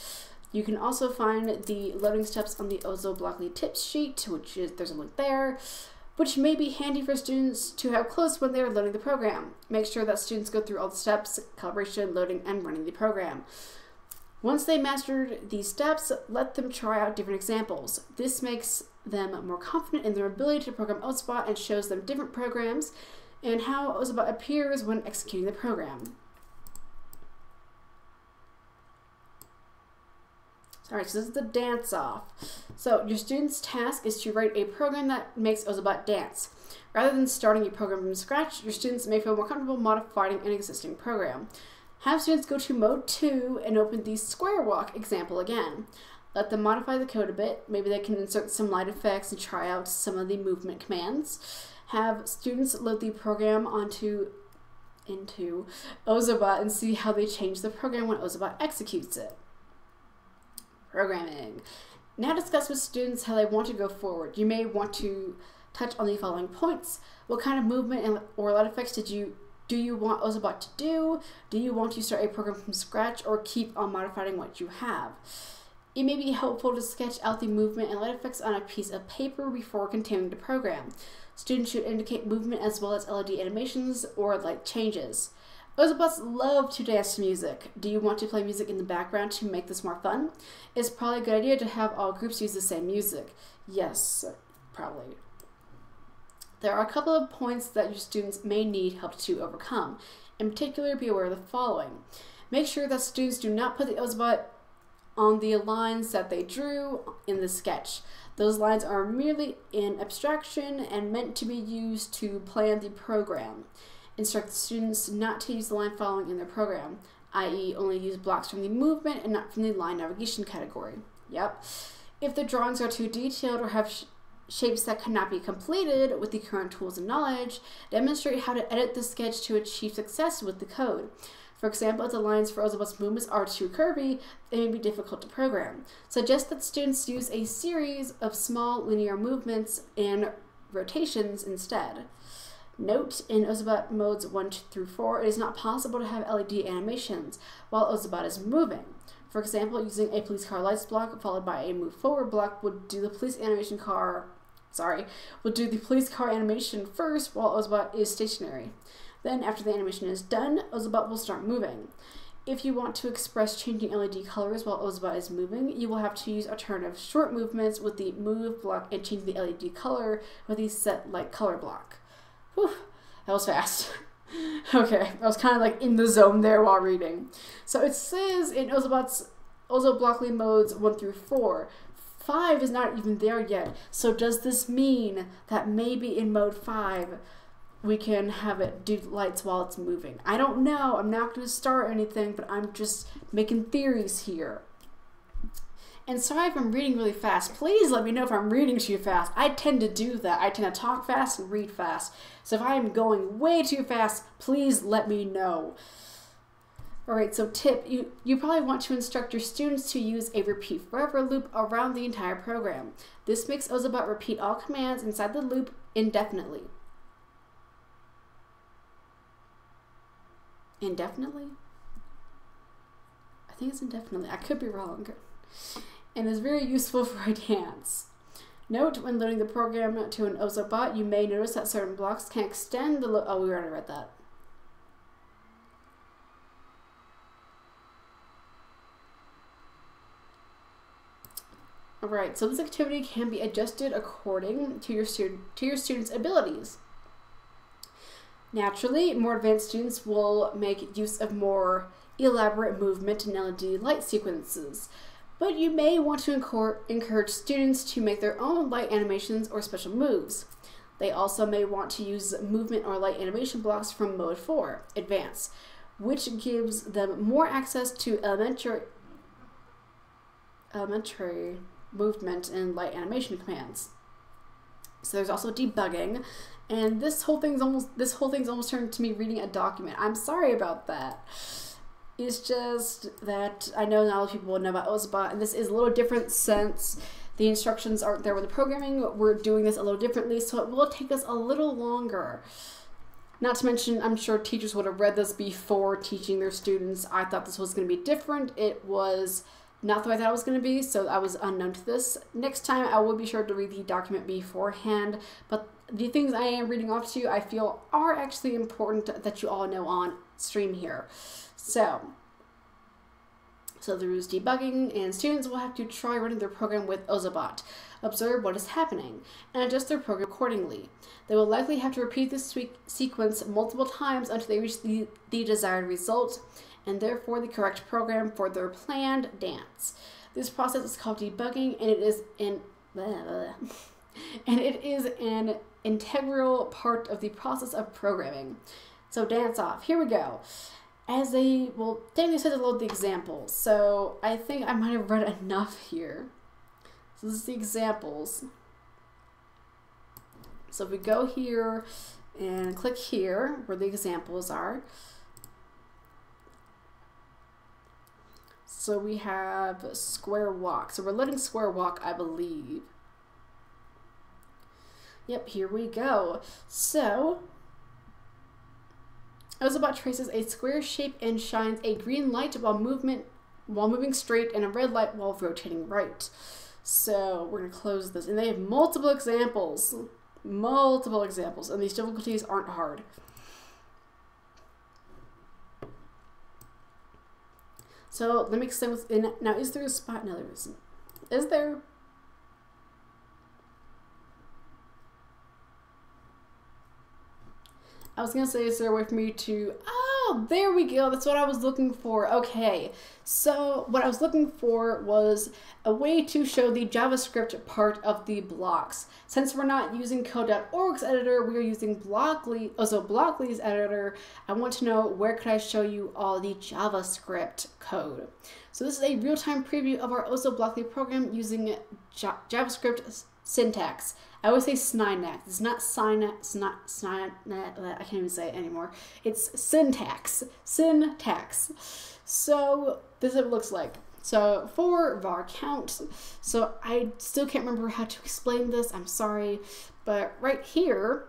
You can also find the loading steps on the Ozobot tips sheet, there's a link there, which may be handy for students to have close when they are loading the program. Make sure that students go through all the steps: calibration, loading, and running the program. Once they mastered these steps, let them try out different examples. This makes them more confident in their ability to program Ozobot and shows them different programs and how Ozobot appears when executing the program. Alright, so this is the dance off. So your student's task is to write a program that makes Ozobot dance. Rather than starting a program from scratch, your students may feel more comfortable modifying an existing program. Have students go to mode 2 and open the square walk example again. Let them modify the code a bit. Maybe they can insert some light effects and try out some of the movement commands. Have students load the program into Ozobot and see how they change the program when Ozobot executes it. Programming. Now discuss with students how they want to go forward. You may want to touch on the following points. What kind of movement or light effects do you want Ozobot to do? Do you want to start a program from scratch or keep on modifying what you have? It may be helpful to sketch out the movement and light effects on a piece of paper before continuing the program. Students should indicate movement as well as LED animations or light changes. Ozobots love to dance to music. Do you want to play music in the background to make this more fun? It's probably a good idea to have all groups use the same music. Yes, probably. There are a couple of points that your students may need help to overcome. In particular, be aware of the following. Make sure that students do not put the Ozobot on the lines that they drew in the sketch. Those lines are merely an abstraction and meant to be used to plan the program. Instruct students not to use the line following in their program, i.e. only use blocks from the movement and not from the line navigation category. Yep. If the drawings are too detailed or have shapes that cannot be completed with the current tools and knowledge, demonstrate how to edit the sketch to achieve success with the code. For example, if the lines for Ozobot's movements are too curvy, it may be difficult to program. Suggest that students use a series of small linear movements and rotations instead. Note, in Ozobot modes 1 through 4, it is not possible to have LED animations while Ozobot is moving. For example, using a police car lights block followed by a move forward block would do the police car animation first while Ozobot is stationary. Then, after the animation is done, Ozobot will start moving. If you want to express changing LED colors while Ozobot is moving, you will have to use alternative short movements with the move block and change the LED color with the set light color block. Whew, that was fast. Okay, I was kind of like in the zone there while reading. So it says in Ozobot's Ozoblockly modes 1 through 4. 5 is not even there yet. So does this mean that maybe in mode 5 we can have it do lights while it's moving? I don't know. I'm not going to start anything, but I'm just making theories here. And sorry if I'm reading really fast. Please let me know if I'm reading too fast. I tend to do that. I tend to talk fast and read fast. So if I am going way too fast, please let me know. Alright, so tip, you probably want to instruct your students to use a repeat forever loop around the entire program. This makes Ozobot repeat all commands inside the loop indefinitely. Indefinitely? I think it's indefinitely. I could be wrong. And is very useful for a dance. Note, when loading the program to an Ozobot, you may notice that certain blocks can extend the oh, we already read that. Alright, so this activity can be adjusted according to your student's abilities. Naturally, more advanced students will make use of more elaborate movement and LED light sequences, but you may want to encourage students to make their own light animations or special moves. They also may want to use movement or light animation blocks from Mode 4, Advanced, which gives them more access to elementary movement and light animation commands. So there's also debugging, and this whole thing's almost turned to me reading a document. I'm sorry about that. It's just that I know not a lot of people will know about Ozobot, and this is a little different since the instructions aren't there with the programming. We're doing this a little differently, so it will take us a little longer. Not to mention, I'm sure teachers would have read this before teaching their students. I thought this was going to be different. It was not the way I thought it was going to be, so I was unknown to this. Next time, I will be sure to read the document beforehand, but the things I am reading off to you, I feel are actually important that you all know on stream here. So there's debugging, and students will have to try running their program with Ozobot, observe what is happening, and adjust their program accordingly. They will likely have to repeat this sequence multiple times until they reach the desired result, and therefore the correct program for their planned dance. This process is called debugging, and it is an integral part of the process of programming. So dance off. Here we go. As they, well, technically said to load the examples, so I think I might have read enough here. So this is the examples. So if we go here and click here where the examples are. So we have square walk. So we're loading square walk, I believe. Yep, here we go. So Ozobot traces a square shape and shines a green light while moving straight and a red light while rotating right. So we're going to close this. And they have multiple examples, and these difficulties aren't hard. So let me explain what's in. Now, is there a spot? No, there isn't. Is there? I was going to say, is there a way for me to... Oh, there we go. That's what I was looking for. Okay. So what I was looking for was a way to show the JavaScript part of the blocks. Since we're not using code.org's editor, we are using Blockly's editor. I want to know where could I show you all the JavaScript code. So this is a real-time preview of our Ozobot program using JavaScript syntax. I always say Snynax. It's not I can't even say it anymore. It's syntax. Syntax. So this is what it looks like. So for var count, so I still can't remember how to explain this. I'm sorry, but right here.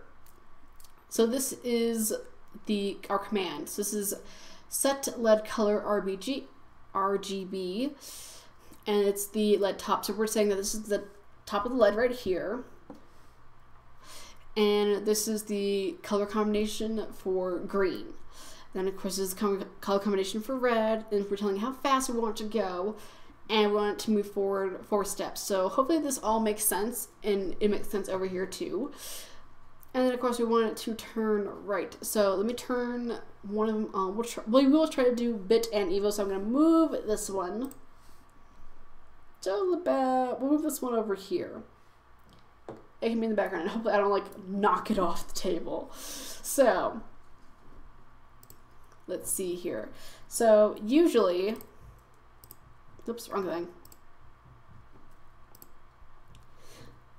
So this is our command. So this is set LED color RGB, and it's the LED top. So we're saying that this is the top of the LED right here. And this is the color combination for green. Then of course this is the color combination for red, and we're telling how fast we want it to go, and we want it to move forward 4 steps. So hopefully this all makes sense, and it makes sense over here too. And then of course we want it to turn right. So let me turn one of them. We will try to do bit and Evo, so I'm going to move this one. So we'll move this one over here. It can be in the background, and hopefully I don't like knock it off the table. So let's see here. So usually, oops, wrong thing.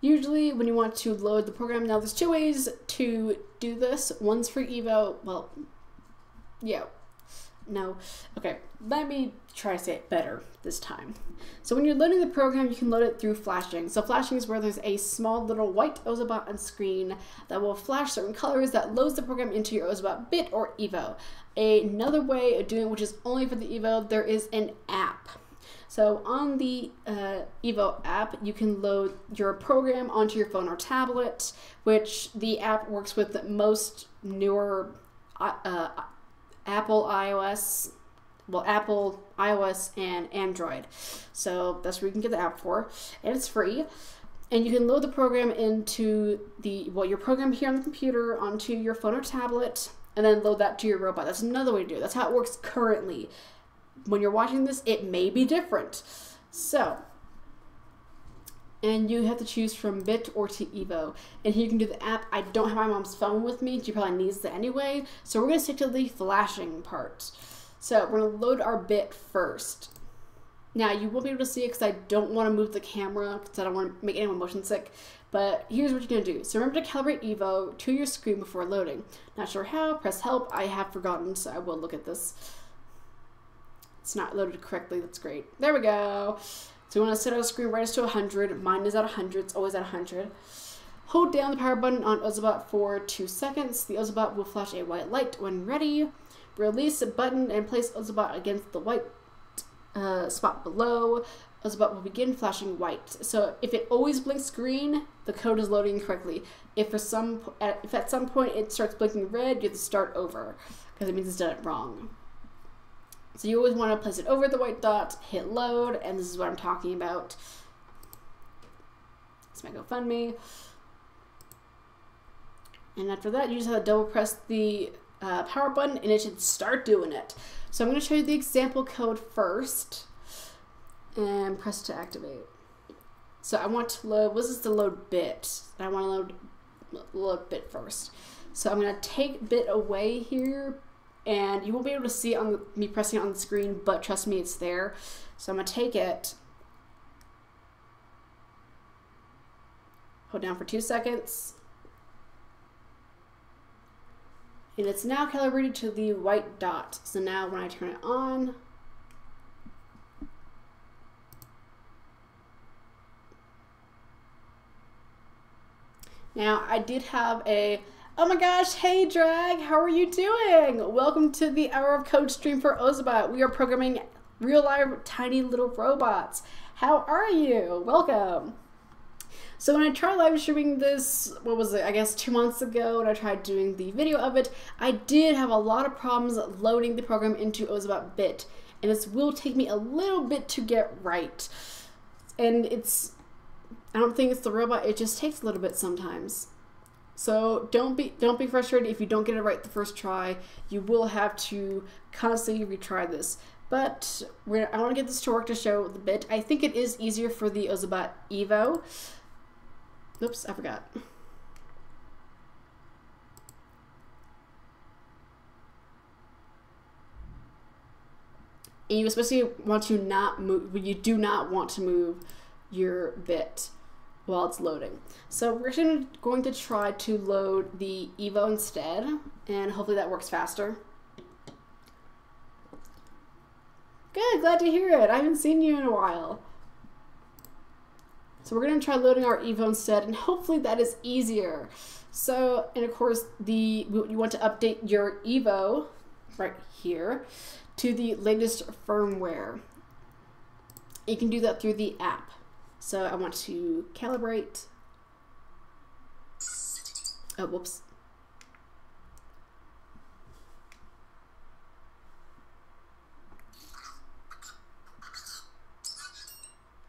Usually when you want to load the program, now there's 2 ways to do this. One's for Evo, well, yeah. No. Okay, let me try to say it better this time. So when you're loading the program, you can load it through flashing. So flashing is where there's a small little white Ozobot on screen that will flash certain colors that loads the program into your Ozobot bit or Evo. Another way of doing it, which is only for the Evo, there is an app. So on the Evo app, you can load your program onto your phone or tablet, which the app works with most newer Apple iOS and Android. So that's where you can get the app for, and it's free. And you can load the program into your program here on the computer onto your phone or tablet, and then load that to your robot. That's another way to do it. That's how it works currently. When you're watching this, it may be different. So, and you have to choose from bit or to Evo. And here you can do the app. I don't have my mom's phone with me. She probably needs it anyway. So we're going to stick to the flashing part. So we're going to load our bit first. Now you won't be able to see it because I don't want to move the camera because I don't want to make anyone motion sick. But here's what you're going to do. So remember to calibrate Evo to your screen before loading. Not sure how, press help. I have forgotten, so I will look at this. It's not loaded correctly. That's great. There we go. So we want to set our screen brightness to 100. Mine is at 100. It's always at 100. Hold down the power button on Ozobot for 2 seconds. The Ozobot will flash a white light when ready. Release a button and place Ozobot against the white spot below. Ozobot will begin flashing white. So if it always blinks green, the code is loading correctly. If at some point it starts blinking red, you have to start over because it means it's done it wrong. So you always want to place it over the white dot, hit load, and this is what I'm talking about. It's my GoFundMe. And after that, you just have to double press the power button and it should start doing it. So I'm going to show you the example code first and press to activate. So I want to load, this is the load bit. I want to load bit first. So I'm going to take bit away here and you won't be able to see it on me pressing it on the screen, but trust me, it's there. So I'm going to take it, hold down for 2 seconds. And it's now calibrated to the white dot. So now when I turn it on, now I did have a, oh my gosh, hey Drag, how are you doing? Welcome to the Hour of Code stream for Ozobot. We are programming real live tiny little robots. How are you? Welcome. So when I tried live streaming this, what was it, I guess 2 months ago, when I tried doing the video of it, I did have a lot of problems loading the program into Ozobot bit, and this will take me a little bit to get right. And I don't think it's the robot, it just takes a little bit sometimes. So don't be frustrated if you don't get it right the first try. You will have to constantly retry this. But I want to get this to work to show the bit. I think it is easier for the Ozobot Evo. Oops, I forgot. And you especially want to not move, you do not want to move your bit while it's loading. So we're going to try to load the Evo instead, and hopefully that works faster. Good, glad to hear it. I haven't seen you in a while. So we're going to try loading our Evo instead, and hopefully that is easier. So, and of course, you want to update your Evo right here to the latest firmware. You can do that through the app. So I want to calibrate. Oh, whoops.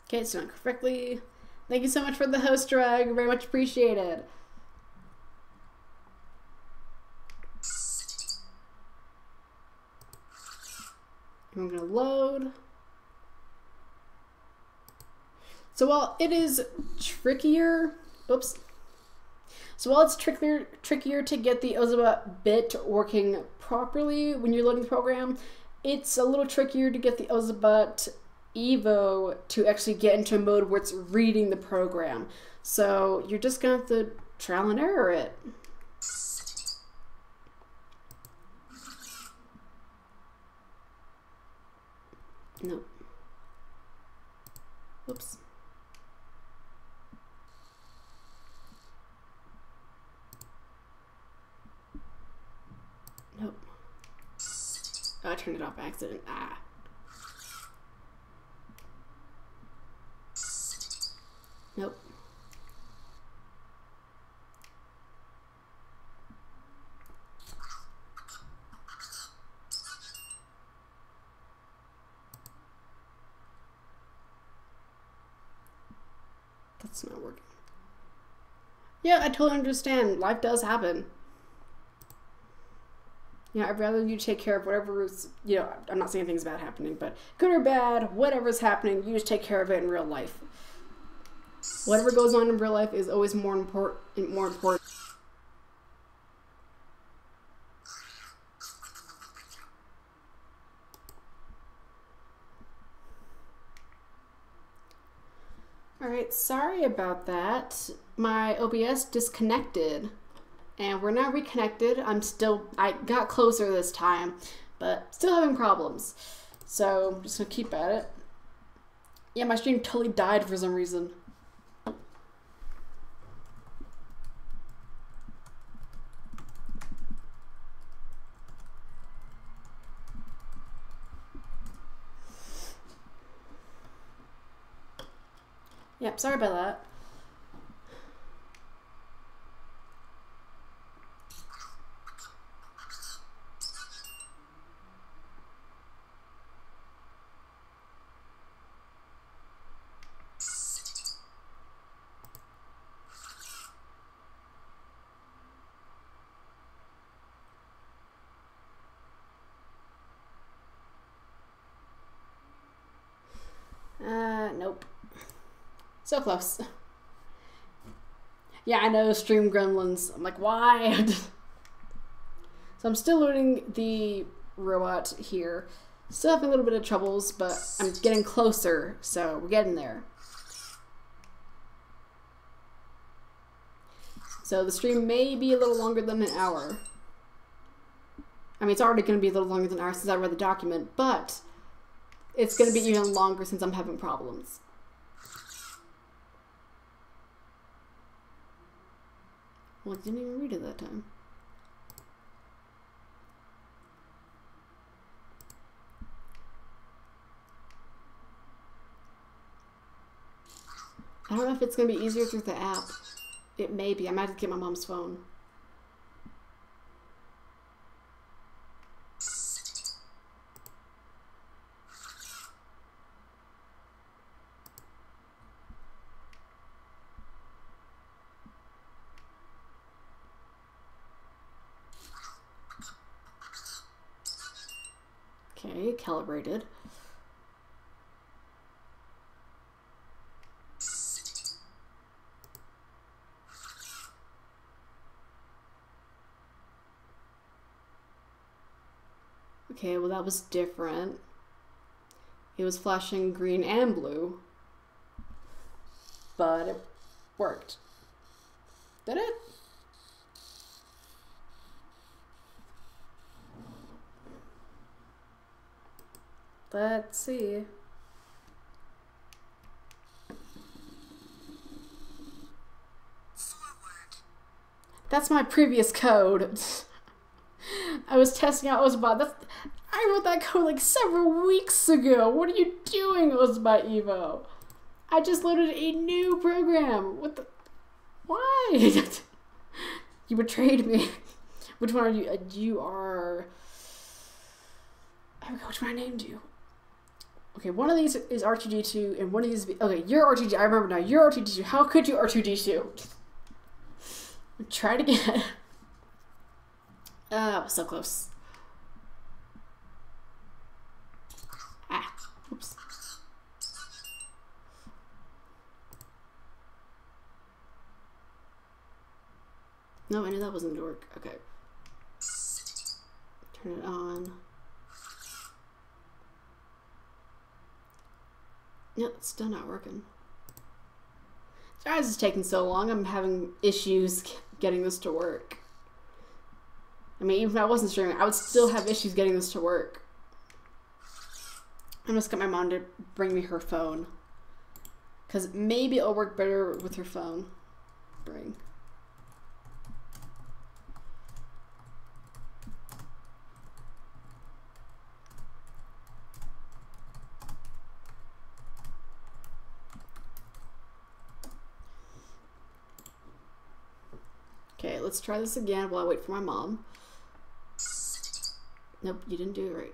Okay, it's done correctly. Thank you so much for the host, Drag. Very much appreciated. I'm going to load. So while it is trickier, oops. So while it's trickier to get the Ozobot bit working properly when you're loading the program, it's a little trickier to get the Ozobot Evo to actually get into a mode where it's reading the program. So you're just gonna have to trial and error it. Nope. Whoops. Nope. Oh, I turned it off by accident. Ah. Nope. That's not working. Yeah, I totally understand. Life does happen. Yeah, I'd rather you take care of whatever is, I'm not saying things bad happening, but good or bad, whatever's happening, you just take care of it in real life. Whatever goes on in real life is always more important. Alright, sorry about that. My OBS disconnected and we're now reconnected. I got closer this time, but still having problems. So I'm just gonna keep at it. Yeah, my stream totally died for some reason. Yep, sorry about that. Nope. So close. Yeah, I know, stream gremlins. I'm like, why? So I'm still loading the robot here. Still having a little bit of troubles, but I'm getting closer, so we're getting there. So the stream may be a little longer than an hour. I mean, it's already going to be a little longer than an hour since I read the document, but it's going to be even longer since I'm having problems. Well, I didn't even read it that time. I don't know if it's going to be easier through the app. It may be. I might have to get my mom's phone. Okay, calibrated. Okay, well that was different. It was flashing green and blue, but it worked. Did it? Let's see. That's my previous code. I was testing out Ozobot. I wrote that code like several weeks ago. What are you doing, Ozobot Evo? I just loaded a new program. What the? Why? You betrayed me. Which one are you? You are. I forgot which one I named you. Okay, one of these is R2D2, and one of these is... Okay, you're R2D2. I remember now. You're R2D2. How could you R2D2? Try it again. So close. Ah, oops. No, I knew that wasn't gonna work. Okay. Turn it on. Yep, it's still not working. Sorry this is taking so long. I'm having issues getting this to work. I mean, even if I wasn't streaming, I would still have issues getting this to work. I'm just gonna get my mom to bring me her phone. Because maybe it'll work better with her phone. Bring. Okay, let's try this again while I wait for my mom. Nope, you didn't do it right.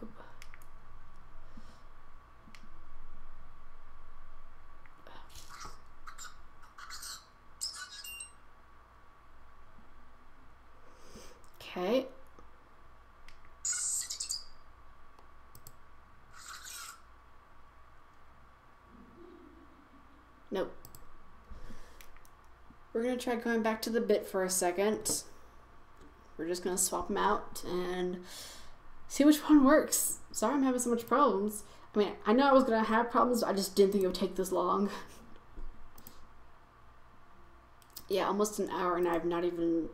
Nope. Okay. Nope. We're going to try going back to the bit for a second. We're just going to swap them out and see which one works. Sorry I'm having so much problems. I mean, I know I was going to have problems, I just didn't think it would take this long. Yeah, almost an hour and I've not even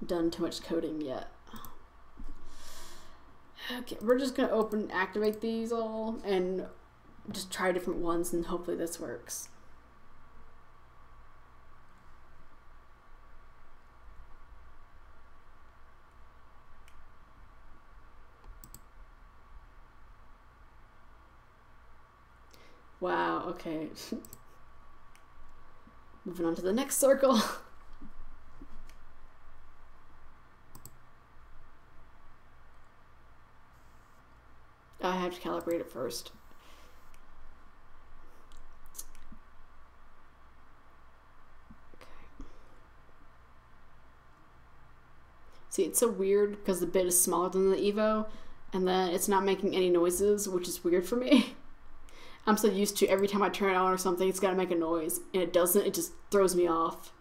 done too much coding yet. Okay, we're just gonna activate these all and just try different ones, and hopefully this works. Wow, okay. Moving on to the next circle. I have to calibrate it first. Okay. See, it's so weird because the bit is smaller than the Evo, and then it's not making any noises, which is weird for me. I'm so used to every time I turn it on or something, it's got to make a noise, and it doesn't. It just throws me off.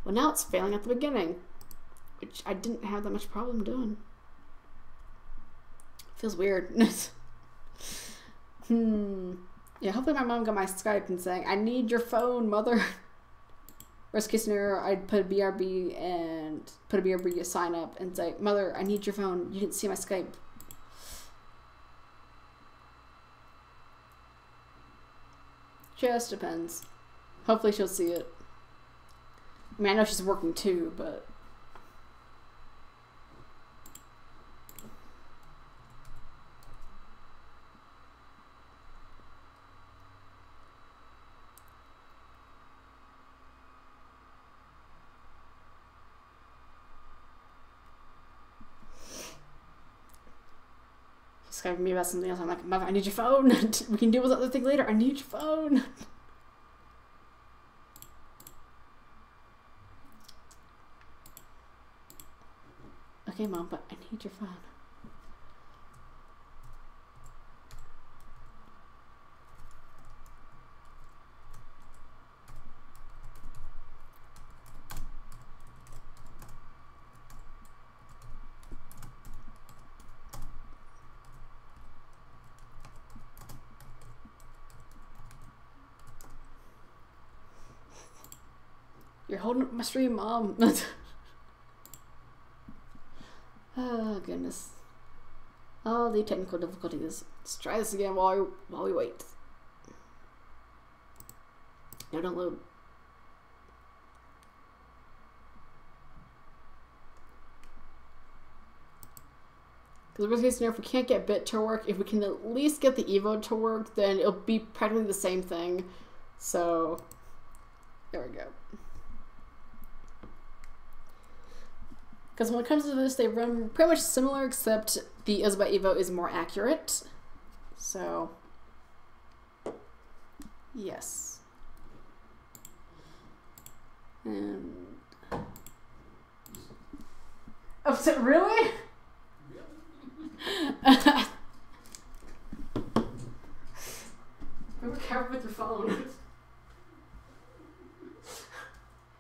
Well, now it's failing at the beginning, which I didn't have that much problem doing. Feels weird. Yeah, hopefully my mom got my Skype and saying, I need your phone, mother. Worst case scenario, I'd put a BRB to sign up and say, mother, I need your phone. You didn't see my Skype. Just depends. Hopefully she'll see it. I mean, I know she's working too, but... Skyping me about something else. I'm like, mother, I need your phone. We can deal with other things later. I need your phone. Okay, mom, but I need your phone. You're holding up my stream, mom. Oh, goodness. All the technical difficulties. Let's try this again while we wait. No, don't load. Because worst case scenario, if we can't get bit to work, if we can at least get the Evo to work, then it'll be practically the same thing. So, there we go. Because when it comes to this, they run pretty much similar, except the Ozobot Evo is more accurate. So, yes. And... Oh, so really? Be careful with your phone.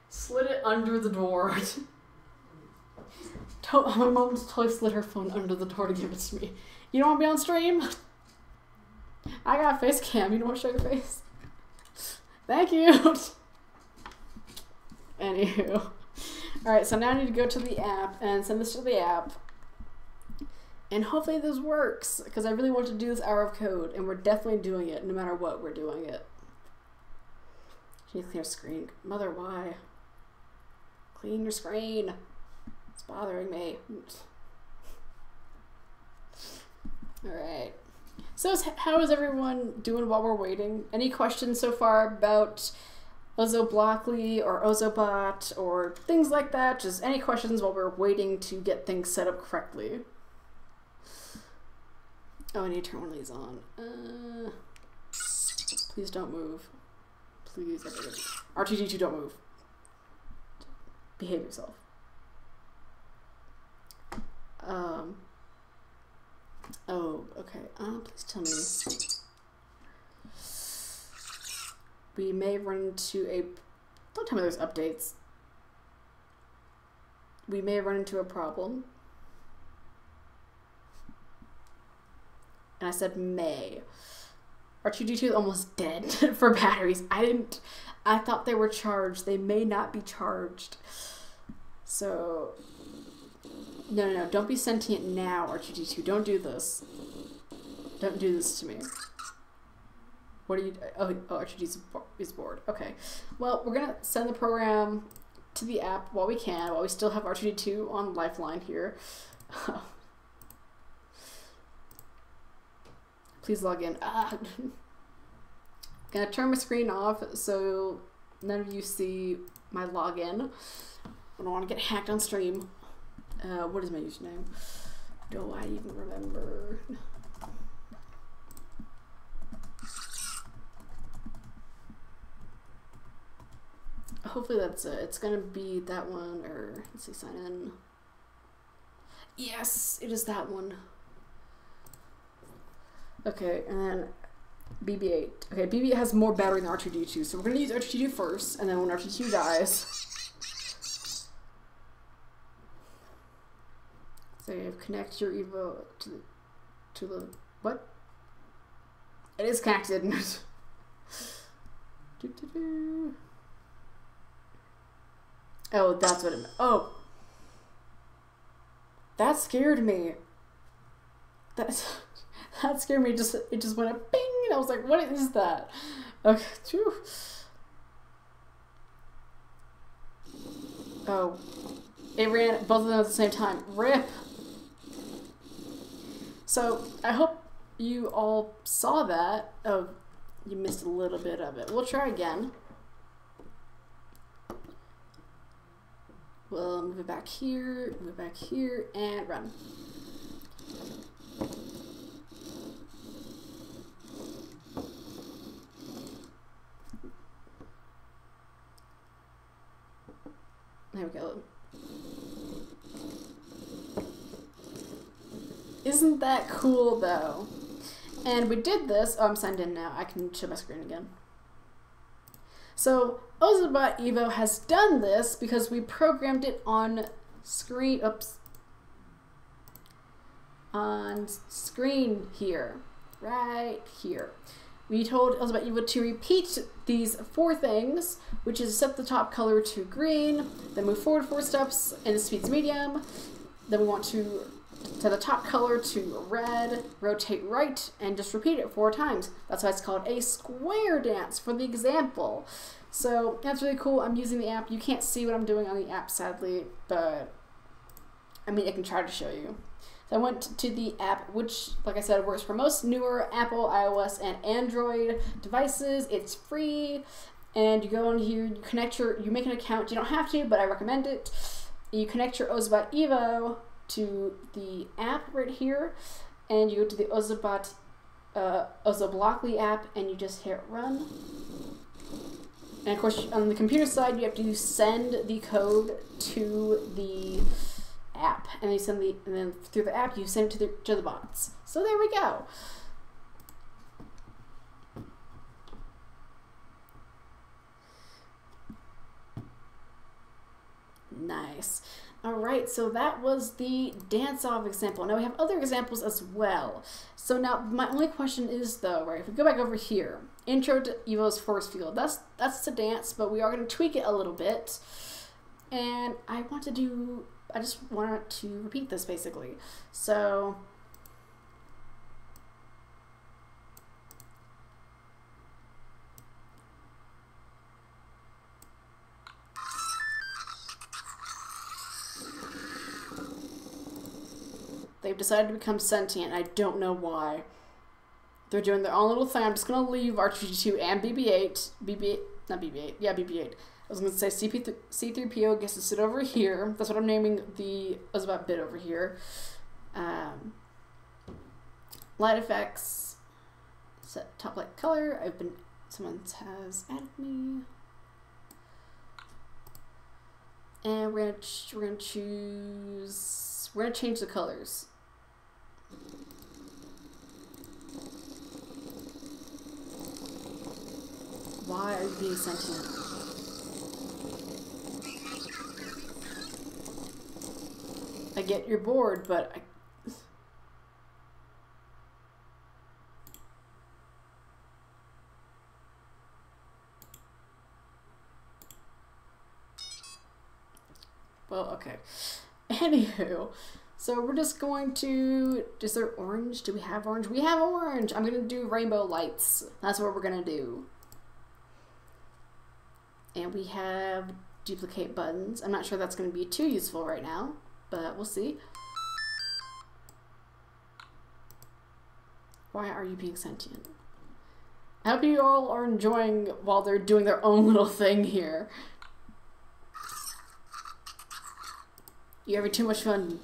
Slid it under the door. My mom just totally slid her phone under the door to give it to me. You don't want to be on stream? I got a face cam. You don't want to show your face? Thank you. Anywho. Alright, so now I need to go to the app and send this to the app. And hopefully this works, because I really want to do this hour of code, and we're definitely doing it, no matter what, we're doing it. Can you clear screen? Mother, why? Clean your screen. It's bothering me. Alright. So how is everyone doing while we're waiting? Any questions so far about Ozoblockly or Ozobot or things like that? Just any questions while we're waiting to get things set up correctly? Oh, I need to turn one of these on. Please don't move. Please, R2D2, don't move. Behave yourself. Oh, okay. Please tell me. We may run into a... Don't tell me there's updates. We may run into a problem. And I said may. R2D2 is almost dead for batteries. I thought they were charged. They may not be charged. So... No, don't be sentient now, R2D2. Don't do this. Don't do this to me. What are you... Oh, R2D2 is bored. Okay. Well, we're gonna send the program to the app while we can, while we still have R2D2 on Lifeline here. Please log in. Gonna turn my screen off so none of you see my login. I don't want to get hacked on stream. What is my username? Do I even remember? Hopefully that's it. It's gonna be that one, or let's see, sign in. Yes, it is that one. Okay, and then BB-8. Okay, BB-8 has more battery than R2D2, so we're gonna use R2D2 first, and then when R2D2 dies. So you have connect your Evo to the what? It is connected. Oh, that's what it meant. Oh, that scared me. That scared me. It just went a bing, and I was like, "What is that?" Okay. Phew. Oh, it ran both of them at the same time. RIP. So I hope you all saw that. Oh, you missed a little bit of it. We'll try again. We'll move it back here, and run. There we go. Isn't that cool, though? And we did this. Oh, I'm signed in now. I can show my screen again. So Ozobot Evo has done this because we programmed it on screen. Oops. On screen here. Right here. We told Ozobot Evo to repeat these 4 things, which is set the top color to green, then move forward 4 steps, and the speed's medium. Then we want to set the top color to red, rotate right, and just repeat it 4 times. That's why it's called a square dance for the example. So that's really cool. I'm using the app. You can't see what I'm doing on the app, sadly, but I mean, I can try to show you. So I went to the app, which, like I said, works for most newer Apple, iOS, and Android devices. It's free, and you go in here, you make an account. You don't have to, but I recommend it. You connect your Ozobot Evo to the app right here, and you go to the Ozobot Ozoblockly app, and you just hit run. And of course, on the computer side, you have to send the code to the app, and then through the app you send it to the bots. So there we go. Nice. All right, so that was the dance-off example. Now we have other examples as well. So now my only question is though, right, if we go back over here, intro to Evo's force field, that's the dance, but we are going to tweak it a little bit. And I just want to repeat this basically. So they've decided to become sentient. I don't know why. They're doing their own little thing. I'm just going to leave R2D2 and BB-8. Not BB-8. Yeah, BB-8. I was going to say C3PO gets to sit over here. That's what I'm naming the Ozobot bit over here. Light effects. Set top light color. Someone has added me. And we're gonna change the colors. Why are you being sentient? I get you're bored, but well, okay. Anywho, so we're just going to, is there orange? Do we have orange? We have orange. I'm going to do rainbow lights. That's what we're going to do. And we have duplicate buttons. I'm not sure that's going to be too useful right now, but we'll see. Why are you being sentient? I hope you all are enjoying while they're doing their own little thing here. You're having too much fun.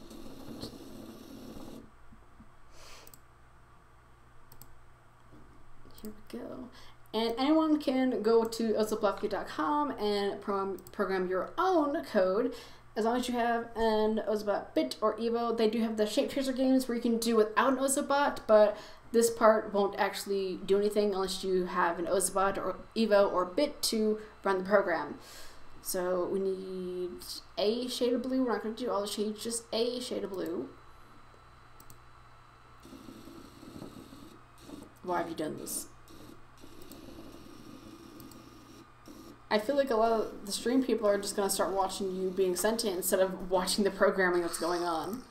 Here we go. And anyone can go to ozobot.com and program your own code. As long as you have an Ozobot bit or Evo. They do have the shape tracer games where you can do without an Ozobot, but this part won't actually do anything unless you have an Ozobot or Evo or bit to run the program. So we need a shade of blue. We're not going to do all the shades, just a shade of blue. Why have you done this? I feel like a lot of the stream people are just going to start watching you being sentient instead of watching the programming that's going on.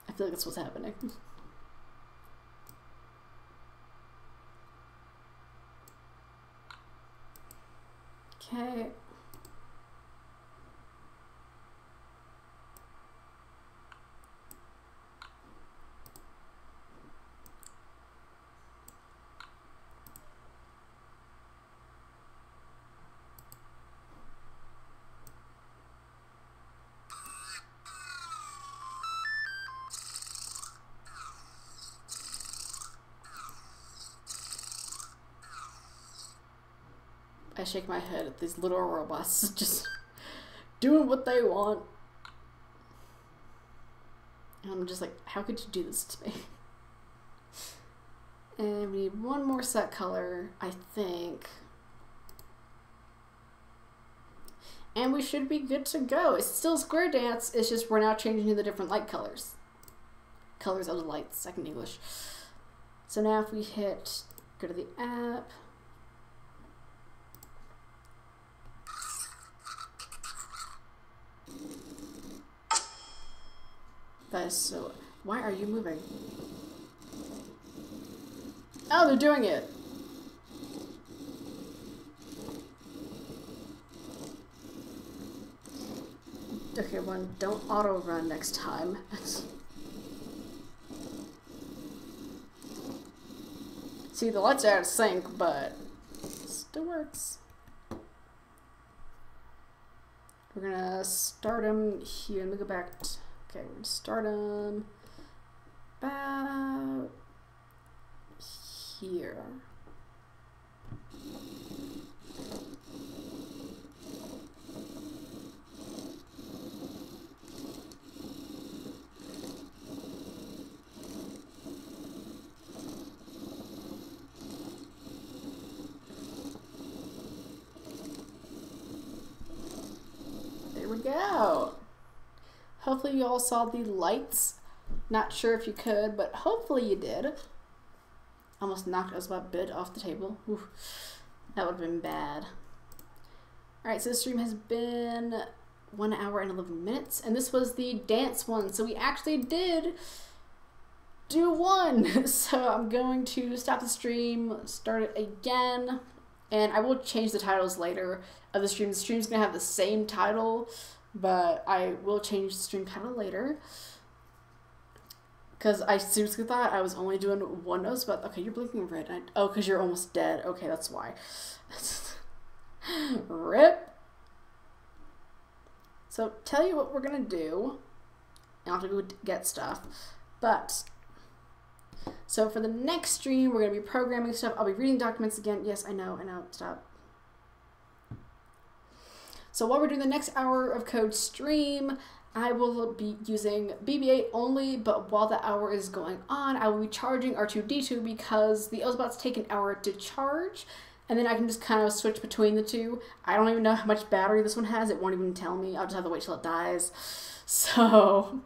I feel like that's what's happening. Okay. I shake my head at these little robots just doing what they want. And I'm just like, how could you do this to me? And we need one more set color, I think. And we should be good to go. It's still Square Dance, it's just we're now changing to the different light colors. Colors of the lights, second English. So now if we hit, go to the app. That is so... Why are you moving? Oh, they're doing it! Okay, one, don't auto-run next time. See, the lights are out of sync, but it still works. We're gonna start them here. Let me go back to... Okay, we're gonna start them about here. There we go. Hopefully you all saw the lights. Not sure if you could, but hopefully you did. Almost knocked Ozobot bit off the table. Oof, that would have been bad. Alright, so this stream has been 1 hour and 11 minutes, and this was the dance one. So we actually did do one. So I'm going to stop the stream, start it again, and I will change the titles later of the stream. The stream's going to have the same title, but I will change the stream title later. Because I seriously thought I was only doing one nose, but okay, you're blinking red. Oh, because you're almost dead. Okay, that's why. RIP. So, tell you what we're going to do. I'll have to go get stuff. But, so for the next stream, we're going to be programming stuff. I'll be reading documents again. Yes, I know, stop. So while we're doing the next hour of code stream, I will be using BB-8 only, but while the hour is going on, I will be charging R2-D2 because the Ozobots take an hour to charge, and then I can just kind of switch between the two. I don't even know how much battery this one has. It won't even tell me. I'll just have to wait till it dies. So,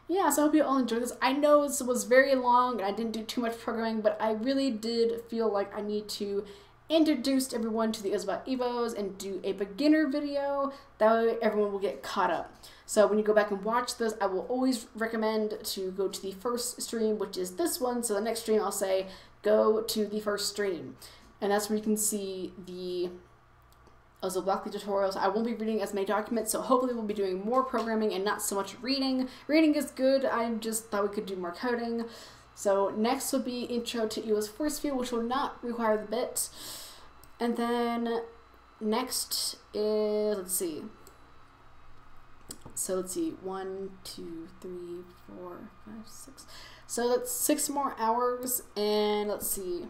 yeah, so I hope you all enjoyed this. I know this was very long, and I didn't do too much programming, but I really did feel like I need to introduce everyone to the Ozobot Evos and do a beginner video. That way everyone will get caught up. So when you go back and watch this, I will always recommend to go to the first stream, which is this one. So the next stream I'll say, go to the first stream. And that's where you can see the Ozobot tutorials. I won't be reading as many documents, so hopefully we'll be doing more programming and not so much reading. Reading is good, I just thought we could do more coding. So next will be intro to Evo's force field, which will not require the bit. And then next is, let's see. So let's see, 1, 2, 3, 4, 5, 6. So that's 6 more hours, and let's see.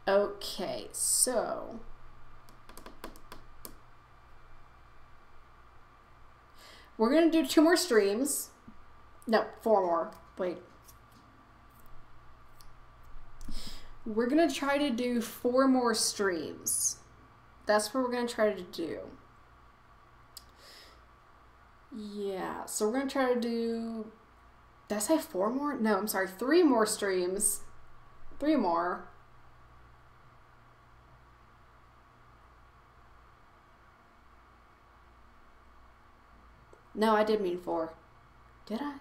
Okay, so we're gonna do 2 more streams. No, 4 more. Wait. We're gonna try to do 4 more streams. That's what we're gonna try to do. Yeah, so we're gonna try to do, did I say 4 more? No, I'm sorry, 3 more streams. 3 more. No, I did mean 4. Did I?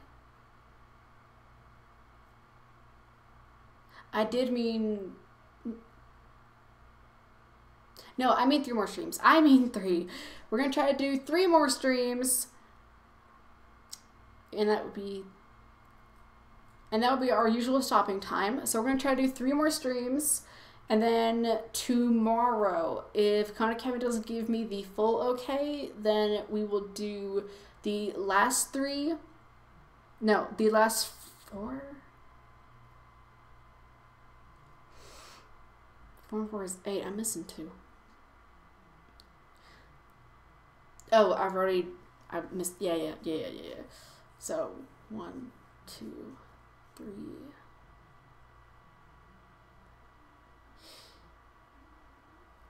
I did mean... No, I mean 3 more streams. I mean 3. We're going to try to do 3 more streams. And that would be... And that would be our usual stopping time. So we're going to try to do 3 more streams. And then tomorrow, if Khan Academy doesn't give me the full okay, then we will do the last 3. No, the last 4. 4 and 4 is 8. I'm missing 2. Oh, I missed, yeah. So, 1, 2, 3.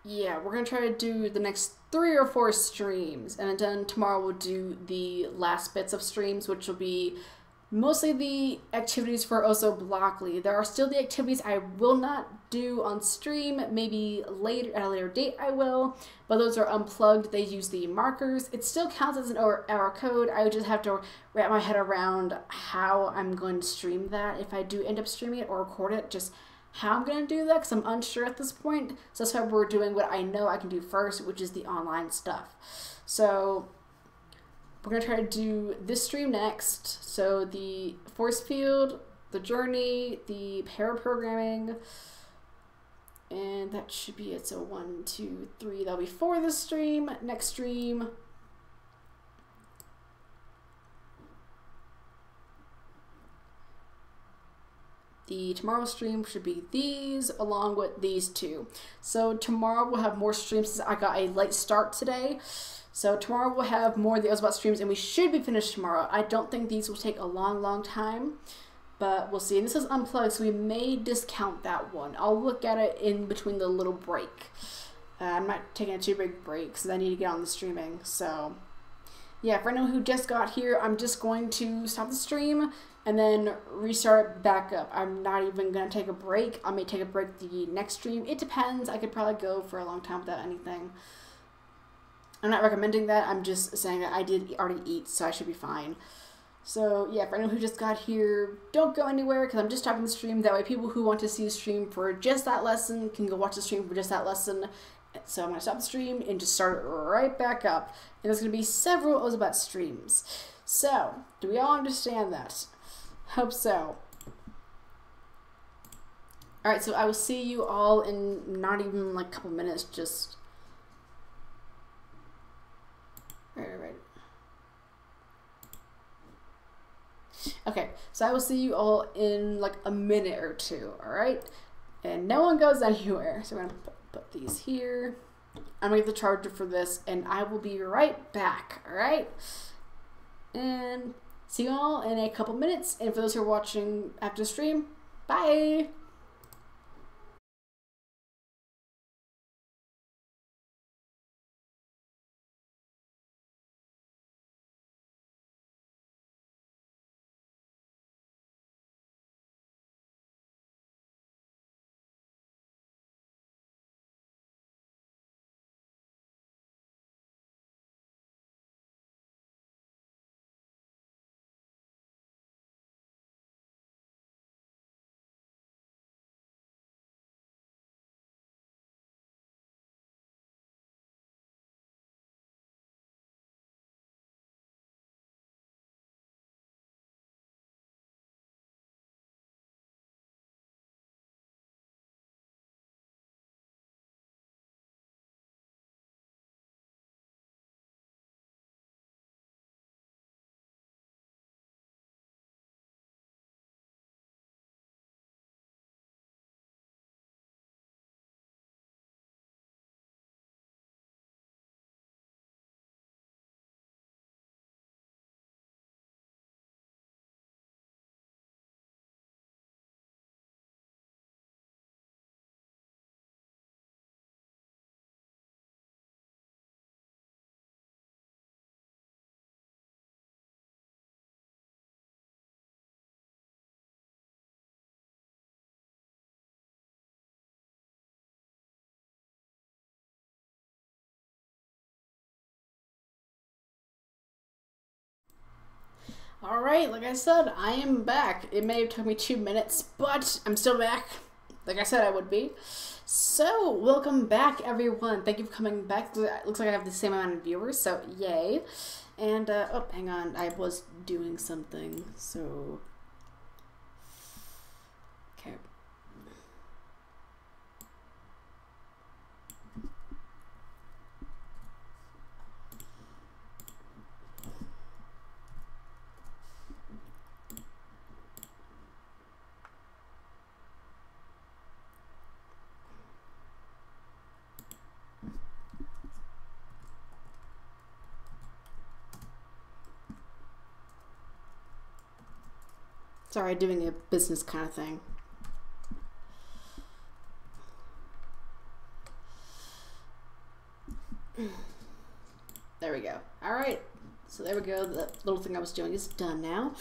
Yeah, we're going to try to do the next 3 or 4 streams, and then tomorrow we'll do the last bits of streams, which will be mostly the activities for Ozobot. There are still the activities I will not do on stream, maybe later, at a later date I will, but those are unplugged. They use the markers. It still counts as an error code. I would just have to wrap my head around how I'm going to stream that if I do end up streaming it or record it, just how I'm going to do that, because I'm unsure at this point. So that's why we're doing what I know I can do first, which is the online stuff. So we're going to try to do this stream next. So the force field, the journey, the pair programming, and that should be it. So 1, 2, 3, that'll be 4 this stream. Next stream, the tomorrow stream should be these along with these 2. So tomorrow we'll have more streams since I got a late start today. So tomorrow we'll have more of the Ozobot streams and we should be finished tomorrow. I don't think these will take a long time, but we'll see. And this is unplugged, so we may discount that one. I'll look at it in between the little break. I'm not taking a too big break because I need to get on the streaming. So yeah, for anyone who just got here, I'm just going to stop the stream and then restart back up. I'm not even going to take a break. I may take a break the next stream. It depends. I could probably go for a long time without anything. I'm not recommending that. I'm just saying that I did already eat, so I should be fine. So yeah, for anyone who just got here, don't go anywhere because I'm just stopping the stream. That way people who want to see the stream for just that lesson can go watch the stream for just that lesson. So I'm going to stop the stream and just start it right back up. And there's going to be several Ozobot streams. So, do we all understand that? Hope so. Alright, so I will see you all in not even like a couple minutes, just... Right. Okay, so I will see you all in like a minute or 2, alright? And no one goes anywhere. So we're going to put these here. I'm going to get the charger for this, and I will be right back, alright? And see you all in a couple minutes. And for those who are watching after the stream, bye! Alright, like I said, I am back. It may have took me 2 minutes, but I'm still back. Like I said I would be. So, welcome back everyone. Thank you for coming back. It looks like I have the same amount of viewers, so yay. And, oh, hang on. I was doing something, so... Okay. Sorry, doing a business kind of thing. There we go. All right. So there we go. The little thing I was doing is done now.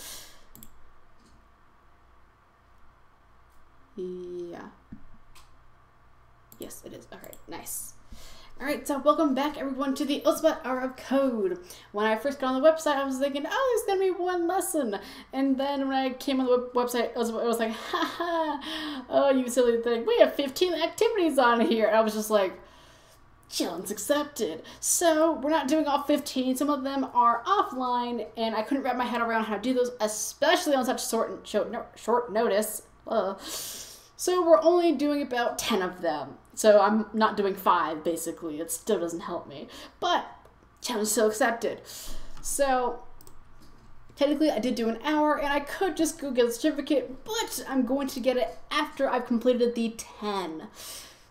Yeah. Yes, it is. All right. Nice. Alright, so welcome back everyone to the Ozobot Hour of Code. When I first got on the website, I was thinking, oh, there's going to be one lesson. And then when I came on the website, Ozobot was like, haha, oh, you silly thing. We have 15 activities on here. And I was just like, challenge accepted. So we're not doing all 15. Some of them are offline, and I couldn't wrap my head around how to do those, especially on such short notice. So we're only doing about 10 of them. So I'm not doing 5, basically. It still doesn't help me. But challenge still accepted. So technically I did do an hour, and I could just go get a certificate, but I'm going to get it after I've completed the 10.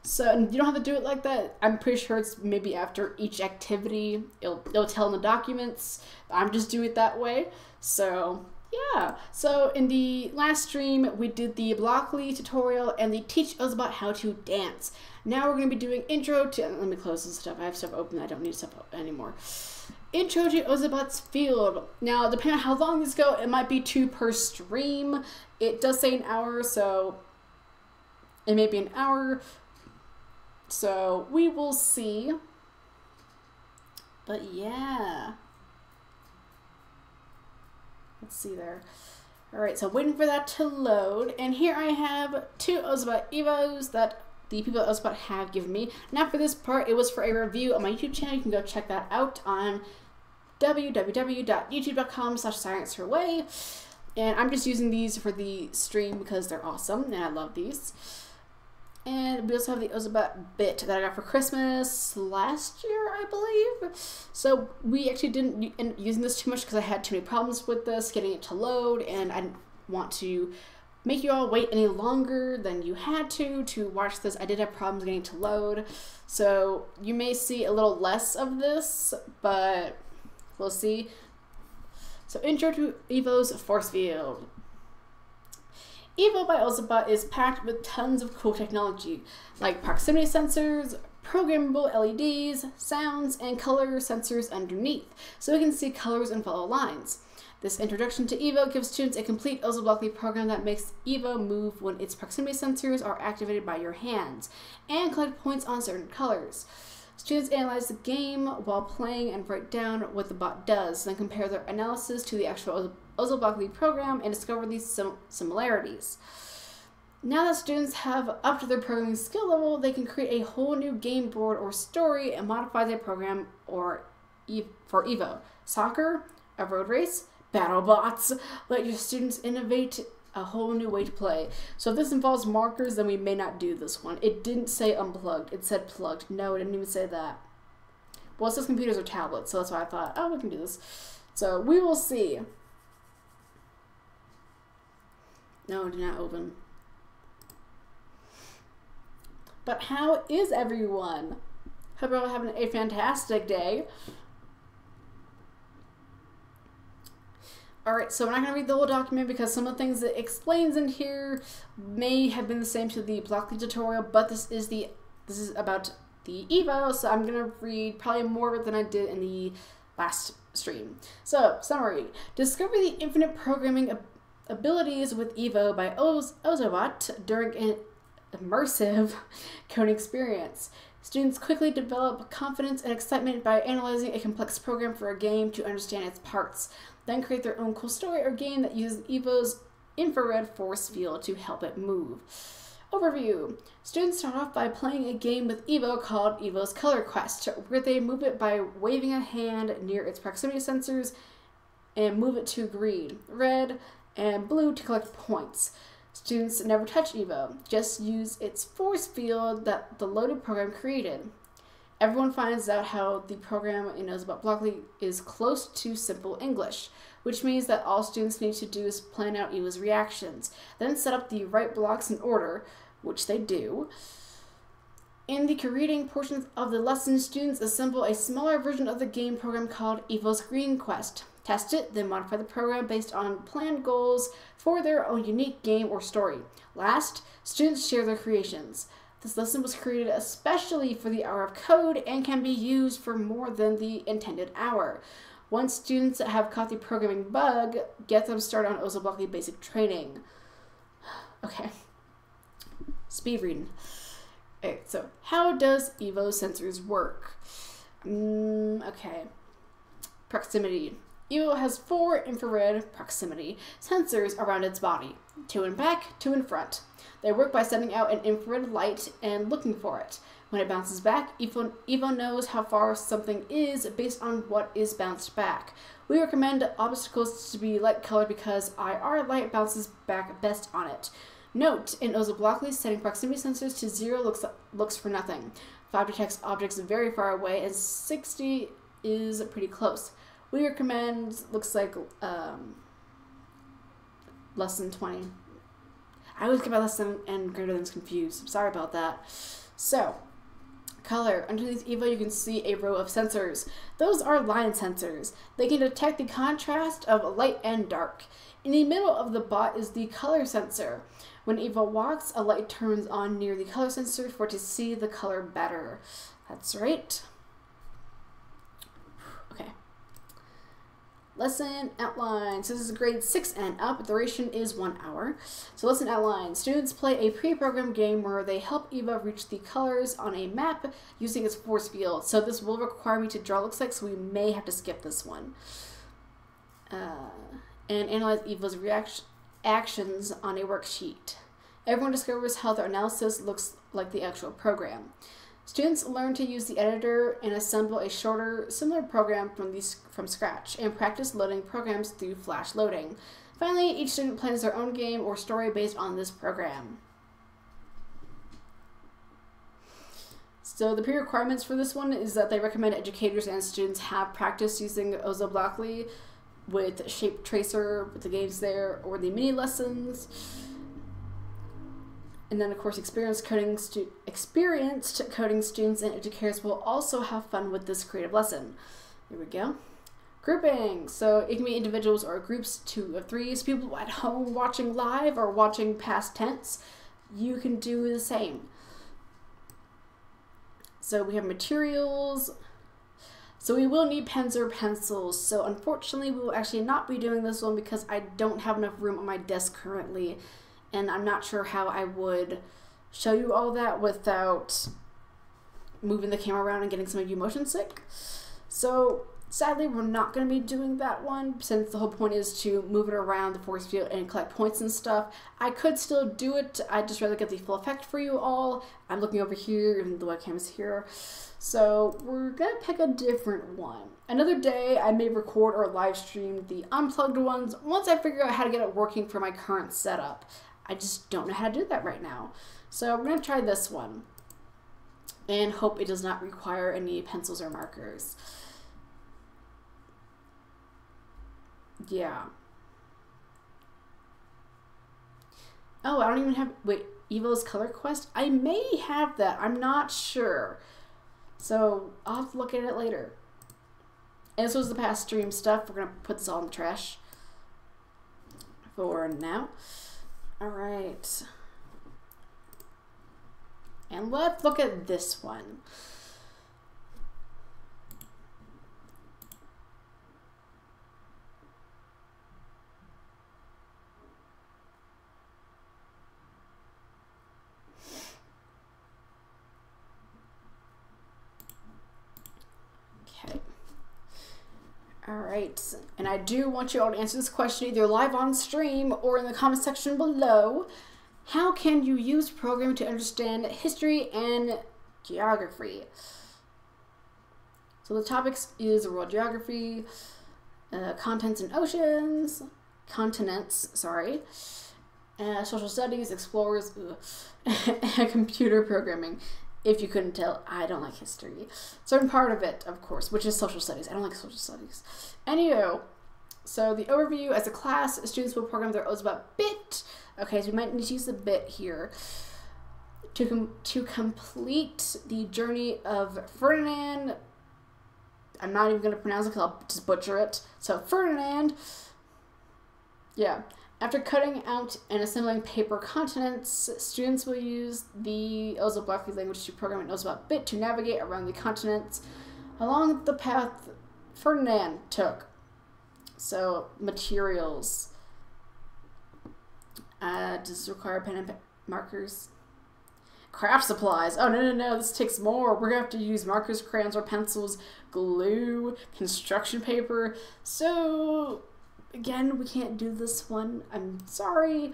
So you don't have to do it like that. I'm pretty sure it's maybe after each activity. It'll tell in the documents. I'm just doing it that way. So yeah, so in the last stream, we did the Blockly tutorial and the Teach Ozobot How to Dance. Now we're going to be doing intro to, let me close this stuff. I have stuff open. I don't need stuff open anymore. Intro to Ozobot's Field. Now, depending on how long these go, it might be 2 per stream. It does say an hour, so it may be an hour. So we will see. But yeah. Let's see there. Alright, so waiting for that to load. And here I have 2 Ozobot Evos that the people at Ozobot have given me. Now for this part, it was for a review on my YouTube channel. You can go check that out on www.youtube.com/ScienceHerWay. And I'm just using these for the stream because they're awesome and I love these. And we also have the Ozobot bit that I got for Christmas last year, I believe. So we actually didn't end up using this too much because I had too many problems with this, getting it to load, and I didn't want to make you all wait any longer than you had to watch this. I did have problems getting it to load. So you may see a little less of this, but we'll see. So intro to Evo's force field. Evo by Ozobot is packed with tons of cool technology, like proximity sensors, programmable LEDs, sounds, and color sensors underneath, so we can see colors and follow lines. This introduction to Evo gives students a complete Ozobot program that makes Evo move when its proximity sensors are activated by your hands, and collect points on certain colors. Students analyze the game while playing and write down what the bot does, then compare their analysis to the actual Ozobot program and discover these similarities. Now that students have upped their programming skill level, they can create a whole new game board or story and modify their program for Evo. Soccer, a road race, battle bots. Let your students innovate a whole new way to play. So if this involves markers, then we may not do this one. It didn't say unplugged, it said plugged. No, it didn't even say that. Well, it says computers or tablets, so that's why I thought, oh, we can do this. So we will see. No, it did not open. But how is everyone? Hope you're all having a fantastic day. Alright, so I'm not going to read the whole document because some of the things it explains in here may have been the same to the Blockly tutorial, but this is about the Evo, so I'm going to read probably more of it than I did in the last stream. So, summary. Discover the infinite programming abilities with Evo by Ozobot during an immersive coding experience. Students quickly develop confidence and excitement by analyzing a complex program for a game to understand its parts, then create their own cool story or game that uses Evo's infrared force field to help it move. Overview. Students start off by playing a game with Evo called Evo's Color Quest, where they move it by waving a hand near its proximity sensors and move it to green, red, and blue to collect points. Students never touch Evo, just use its force field that the loaded program created. Everyone finds out how the program in Ozobot Blockly is close to simple English, which means that all students need to do is plan out Evo's reactions, then set up the right blocks in order, which they do. In the reading portions of the lesson, students assemble a smaller version of the game program called Evo's Green Quest. Test it, then modify the program based on planned goals for their own unique game or story. Last, students share their creations. This lesson was created especially for the hour of code and can be used for more than the intended hour. Once students have caught the programming bug, get them started on Ozobot basic training. Okay. Speed reading. Alright, so how does Evo Sensors work? Okay. Proximity. Evo has 4 infrared proximity sensors around its body, 2 in back, 2 in front. They work by sending out an infrared light and looking for it. When it bounces back, Evo knows how far something is based on what is bounced back. We recommend obstacles to be light colored because IR light bounces back best on it. Note, in Ozobot, setting proximity sensors to 0 looks for nothing. 5 detects objects very far away and 60 is pretty close. We recommend, looks like, less than 20. I always get my less than and greater than confused. Sorry about that. So, color. Underneath Evo, you can see a row of sensors. Those are line sensors. They can detect the contrast of light and dark. In the middle of the bot is the color sensor. When Evo walks, a light turns on near the color sensor for it to see the color better. That's right. Okay. Lesson outline. So this is grade 6 and up. Duration is 1 hour. So lesson outline. Students play a pre-programmed game where they help Evo reach the colors on a map using its force field. So this will require me to draw looks like, so we may have to skip this one. And analyze Evo's actions on a worksheet. Everyone discovers how their analysis looks like the actual program. Students learn to use the editor and assemble a shorter, similar program from scratch and practice loading programs through flash loading. Finally, each student plans their own game or story based on this program. So the pre-requirements for this one is that they recommend educators and students have practice using Ozobot with Shape Tracer, with the games there, or the mini lessons. And then, of course, experienced coding students and educators will also have fun with this creative lesson. Here we go. Grouping. So it can be individuals or groups, 2 of 3. So people at home watching live or watching past tense, you can do the same. So we have materials. So we will need pens or pencils. So unfortunately, we will actually not be doing this one because I don't have enough room on my desk currently. And I'm not sure how I would show you all that without moving the camera around and getting some of you motion sick. So sadly, we're not going to be doing that one since the whole point is to move it around the force field and collect points and stuff. I could still do it. I'd just rather get the full effect for you all. I'm looking over here and the webcam is here. So we're going to pick a different one. Another day, I may record or live stream the unplugged ones once I figure out how to get it working for my current setup. I just don't know how to do that right now. So we're going to try this one and hope it does not require any pencils or markers. Yeah. Oh, I don't even have, wait, Evo's Color Quest? I may have that. I'm not sure. So I'll have to look at it later. And this was the past stream stuff. We're going to put this all in the trash for now. All right. And let's look at this one. Alright, and I do want you all to answer this question either live on stream or in the comment section below. How can you use programming to understand history and geography? So the topics is world geography, continents, social studies, explorers, and computer programming. If you couldn't tell, I don't like history. Certain part of it, of course, which is social studies. I don't like social studies. Anywho, so the overview: as a class, students will program their Ozobot bit. Okay, so we might need to use the bit here to complete the journey of Ferdinand. I'm not even going to pronounce it because I'll just butcher it. So Ferdinand, yeah. After cutting out and assembling paper continents, students will use the Ozobot language to program an Ozobot bit to navigate around the continents along the path Ferdinand took. So, materials. Does this require pen and markers? Craft supplies. Oh, no, this takes more. We're going to have to use markers, crayons, or pencils, glue, construction paper. So, again, we can't do this one. I'm sorry.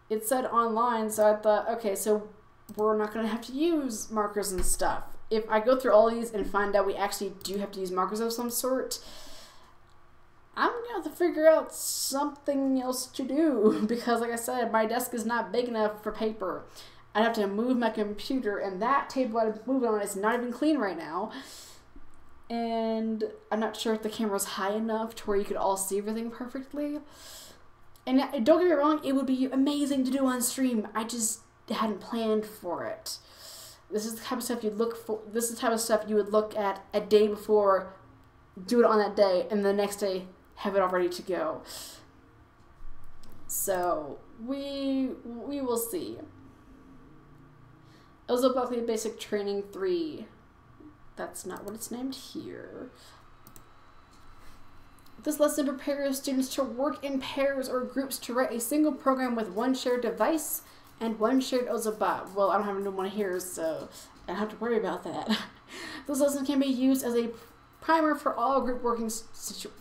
It said online, so I thought, okay, so we're not going to have to use markers and stuff. If I go through all these and find out we actually do have to use markers of some sort, I'm going to have to figure out something else to do. Because, like I said, my desk is not big enough for paper. I'd have to move my computer, and that table I'm moving on is not even clean right now. And I'm not sure if the camera's high enough to where you could all see everything perfectly. And don't get me wrong, it would be amazing to do on stream. I just hadn't planned for it. This is the type of stuff you'd look for. This is the type of stuff you would look at a day before, do it on that day, and the next day have it all ready to go. So we will see. Ozobot Basic Training 3. That's not what it's named here. This lesson prepares students to work in pairs or groups to write a single program with one shared device and one shared Ozobot. Well, I don't have a new one here, so I don't have to worry about that. This lesson can be used as a primer for all group working situations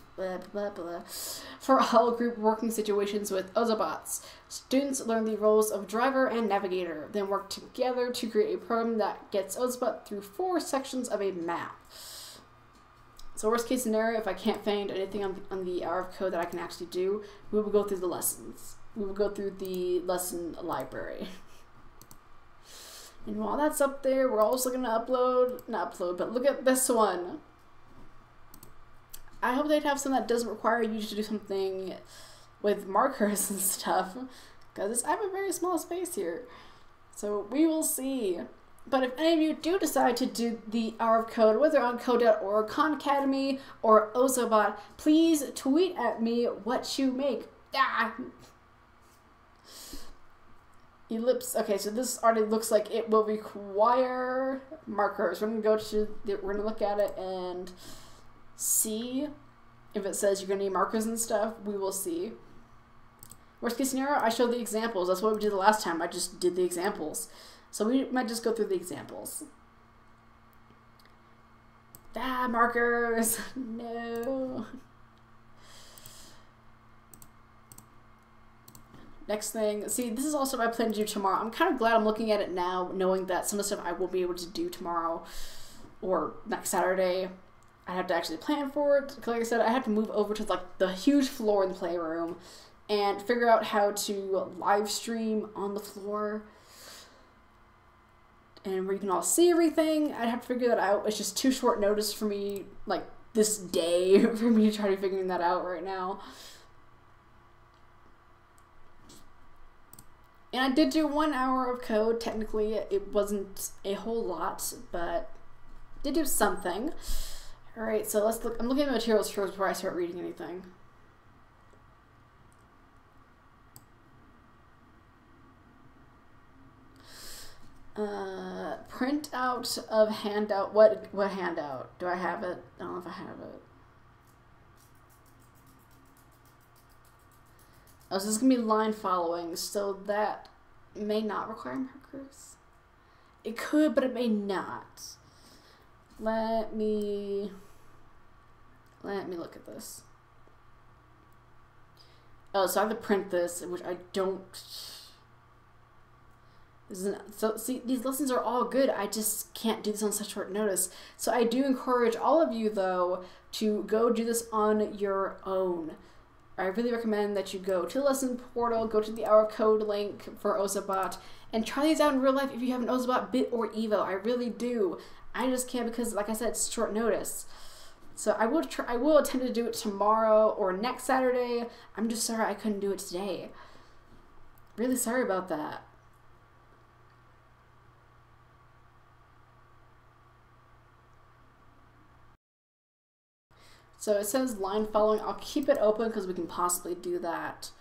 with Ozobots. Students learn the roles of driver and navigator, then work together to create a program that gets Ozobot through 4 sections of a map. So worst case scenario, if I can't find anything on the hour of code that I can actually do, we will go through the lessons. We will go through the lesson library. And while that's up there, we're also going to but look at this one. I hope they'd have something that doesn't require you to do something with markers and stuff, because I have a very small space here. So we will see. But if any of you do decide to do the hour of code, whether on code.org, Khan Academy, or Ozobot, please tweet at me what you make. Ellipse. Okay, so this already looks like it will require markers. We're gonna look at it and see if it says you're gonna need markers and stuff. We will see. Worst case scenario, I showed the examples. That's what we did the last time. I just did the examples. So we might just go through the examples. Markers. No. Next thing. See, this is also what I plan to do tomorrow. I'm kind of glad I'm looking at it now, knowing that some of the stuff I won't be able to do tomorrow or next Saturday. I have to actually plan for it. Like I said, I have to move over to like the huge floor in the playroom and figure out how to live stream on the floor. And where you can all see everything. I'd have to figure that out. It's just too short notice for me, like this day, for me to try to figure that out right now. And I did do 1 hour of code. Technically, it wasn't a whole lot, but did do something. All right, so let's look. I'm looking at the materials first before I start reading anything. Print out of handout. What handout? Do I have it? I don't know if I have it. Oh, so this is gonna be line following, so that may not require markers. It could, but it may not. Let me Let me look at this. Oh, so I have to print this, which I don't... So, see, these lessons are all good. I just can't do this on such short notice. So I do encourage all of you, though, to go do this on your own. I really recommend that you go to the lesson portal, go to the hour code link for Ozobot, and try these out in real life if you have an Ozobot Bit or Evo. I really do. I just can't because, like I said, it's short notice. So I will attempt to do it tomorrow or next Saturday. I'm just sorry I couldn't do it today. Really sorry about that. So it says line following. I'll keep it open because we can possibly do that.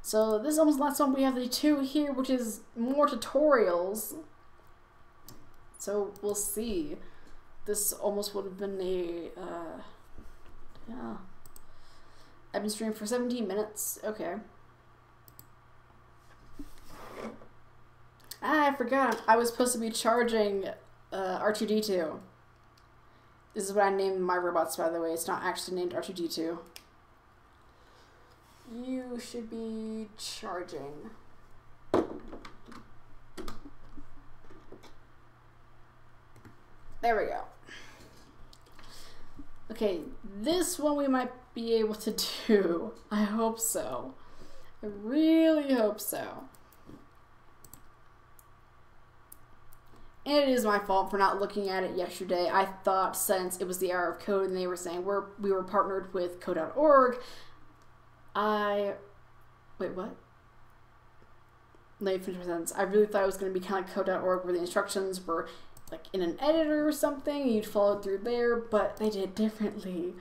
So this is almost the last one. We have the 2 here, which is more tutorials. So we'll see. This almost would have been a, yeah. I've been streaming for 17 minutes. Okay. Ah, I forgot. I was supposed to be charging R2-D2. This is what I named my robots, by the way. It's not actually named R2-D2. You should be charging. There we go. Okay, this one we might be able to do. I hope so. I really hope so. And it is my fault for not looking at it yesterday. I thought since it was the hour of code and they were saying we were partnered with code.org, wait, what? Let me finish my sentence. I really thought it was going to be kind of like code.org where the instructions were like in an editor or something, and you'd follow through there, but they did it differently.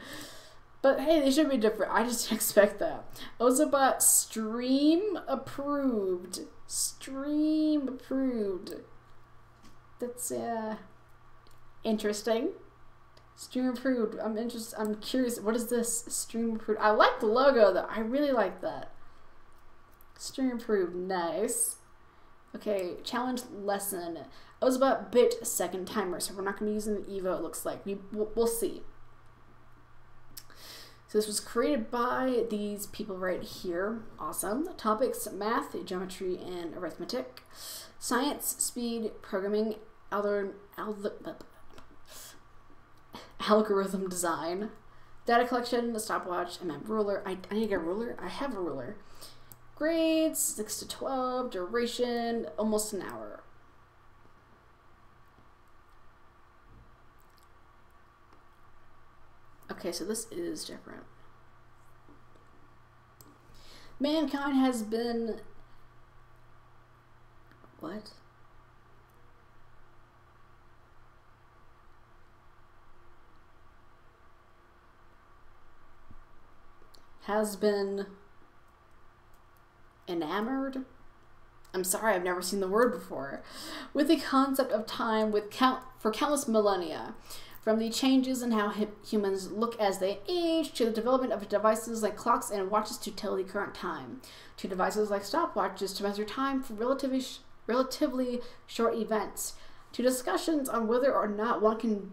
But hey, they should be different. I just didn't expect that. Ozobot stream approved. Stream approved. That's interesting. Stream approved. I'm curious. What is this? Stream approved. I like the logo though. I really like that. Stream approved. Nice. Okay. Challenge lesson. Ozobot bit second timer. So we're not going to be using the Evo. It looks like we'll see. So this was created by these people right here. Awesome. Topics: math, geometry, and arithmetic. Science, speed, programming, algorithm design, data collection, the stopwatch, and my ruler. I need to get a ruler. I have a ruler. Grades 6 to 12. Duration almost an hour. Okay, so this is different. Mankind has been... What? Has been enamored? I'm sorry, I've never seen the word before. With the concept of time for countless millennia. From the changes in how humans look as they age, to the development of devices like clocks and watches to tell the current time, to devices like stopwatches to measure time for relatively short events, to discussions on whether or not one can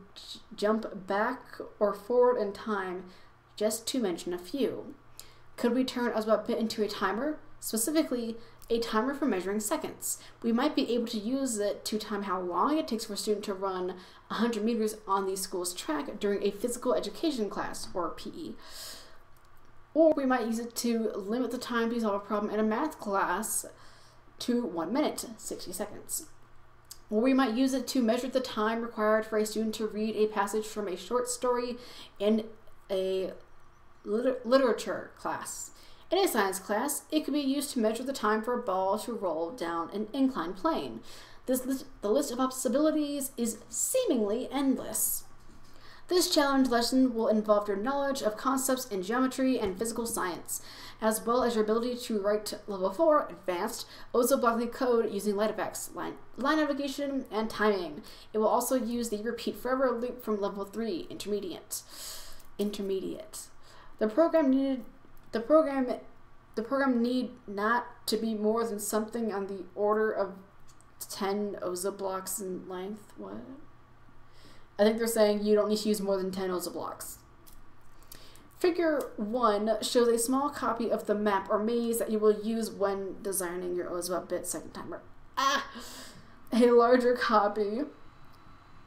jump back or forward in time, just to mention a few. Could we turn Ozobot bit into a timer? Specifically, a timer for measuring seconds. We might be able to use it to time how long it takes for a student to run 100 meters on the school's track during a physical education class, or PE. Or we might use it to limit the time to solve a problem in a math class to 1 minute, 60 seconds. Or we might use it to measure the time required for a student to read a passage from a short story in a literature class. In a science class, it could be used to measure the time for a ball to roll down an inclined plane. The list of possibilities is seemingly endless. This challenge lesson will involve your knowledge of concepts in geometry and physical science, as well as your ability to write Level 4 Advanced Ozobot code using light effects, line navigation, and timing. It will also use the Repeat Forever loop from Level 3 Intermediate. The program need not to be more than something on the order of 10 Ozoblocks in length. What? I think they're saying you don't need to use more than 10 Ozoblocks. Figure 1 shows a small copy of the map or maze that you will use when designing your Ozobot bit second timer. A larger copy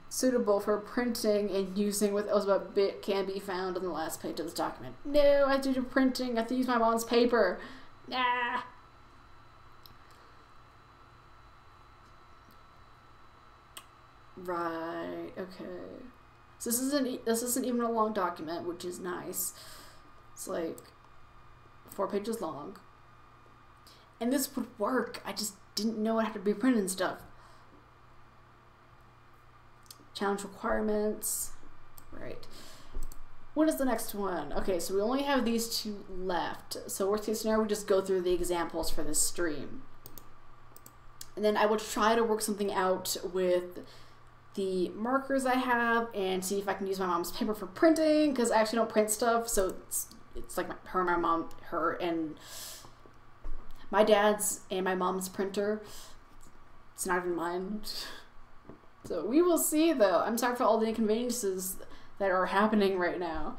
suitable for printing and using with Ozobot bit can be found on the last page of this document. No, I have to do printing. I have to use my mom's paper. Right, okay. So this isn't even a long document, which is nice. It's like 4 pages long. And this would work. I just didn't know it had to be printed and stuff. Challenge requirements. Right. What is the next one? Okay, so we only have these 2 left. So worst case scenario, we just go through the examples for this stream. And then I will try to work something out with the markers I have and see if I can use my mom's paper for printing, because I actually don't print stuff, so it's like her and my dad's and my mom's printer. It's not even mine. So we will see, though. I'm sorry for all the inconveniences that are happening right now.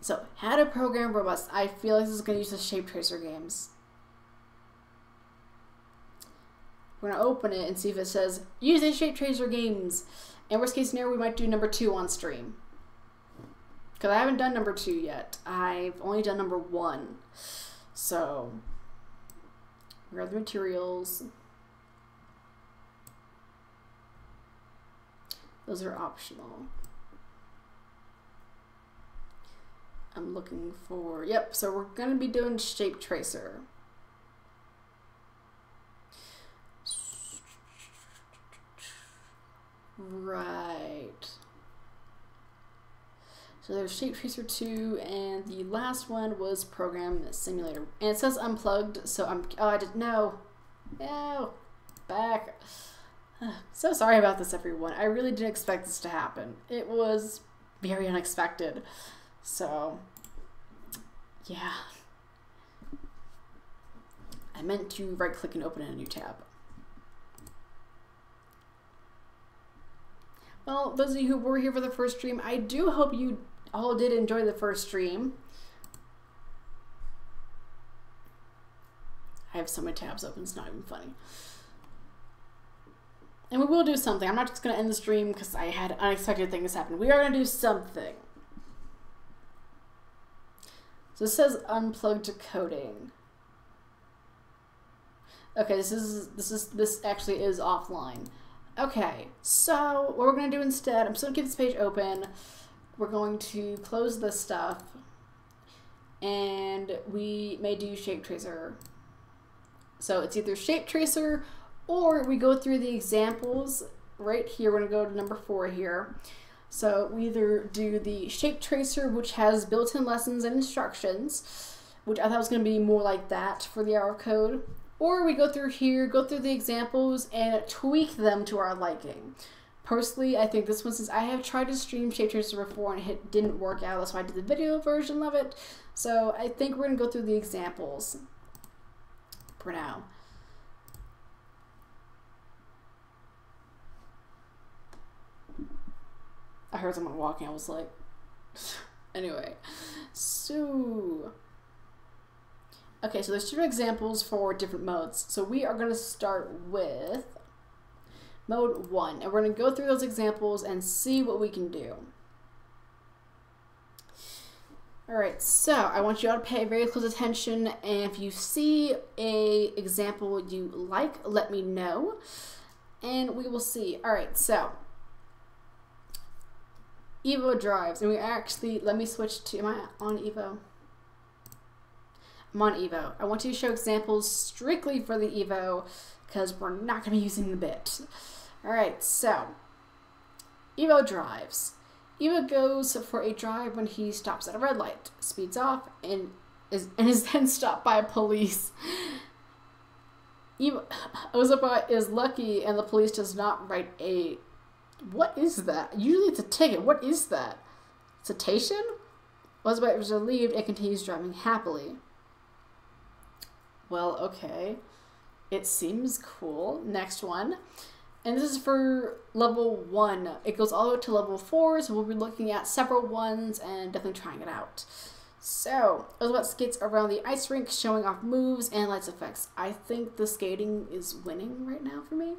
So, how to program robots. I feel like this is going to use the shape tracer games. We're going to open it and see if it says, use the shape tracer games. And worst case scenario, we might do number 2 on stream. Because I haven't done number 2 yet. I've only done number 1. So, here are the materials. Those are optional. I'm looking for, yep, so we're going to be doing shape tracer. Right. So there's Shape Tracer 2, and the last one was Program Simulator. And it says unplugged, so I didn't know. No. Back. So sorry about this, everyone. I really didn't expect this to happen. It was very unexpected. So, yeah. I meant to right-click and open in a new tab. Well, those of you who were here for the first stream, I do hope you all did enjoy the first stream. I have so many tabs open, it's not even funny. And we will do something. I'm not just going to end the stream because I had unexpected things happen. We are going to do something. So this says unplugged coding. Okay, this actually is offline. Okay, so what we're going to do instead, I'm still going to keep this page open. We're going to close this stuff. And we may do shape tracer. So it's either shape tracer or we go through the examples right here. We're going to go to number 4 here. So we either do the shape tracer, which has built-in lessons and instructions, which I thought was going to be more like that for the hour of code. Or we go through here, go through the examples, and tweak them to our liking. Personally, I think this one, since I have tried to stream Shape Tracer before and it didn't work out, that's why I did the video version of it. So I think we're going to go through the examples for now. I heard someone walking, I was like, anyway, so, okay, so there's 2 examples for different modes. So we are going to start with mode 1, and we're going to go through those examples and see what we can do. Alright, so I want you all to pay very close attention, and if you see a example you like, let me know, and we will see. Alright, so Evo drives, and we actually, let me switch to, am I on Evo? I'm on Evo. I want you to show examples strictly for the Evo, because we're not going to be using the bit. Alright, so, Evo drives. Evo goes for a drive when he stops at a red light, speeds off, and is then stopped by police. Ozobot is lucky, and the police does not write a... What is that? Usually it's a ticket. What is that? Citation? Ozobot is relieved and continues driving happily. Well, okay. It seems cool. Next one. And this is for level 1. It goes all the way to level 4, so we'll be looking at several ones and definitely trying it out. So, Ozobot skates around the ice rink, showing off moves and lights effects. I think the skating is winning right now for me.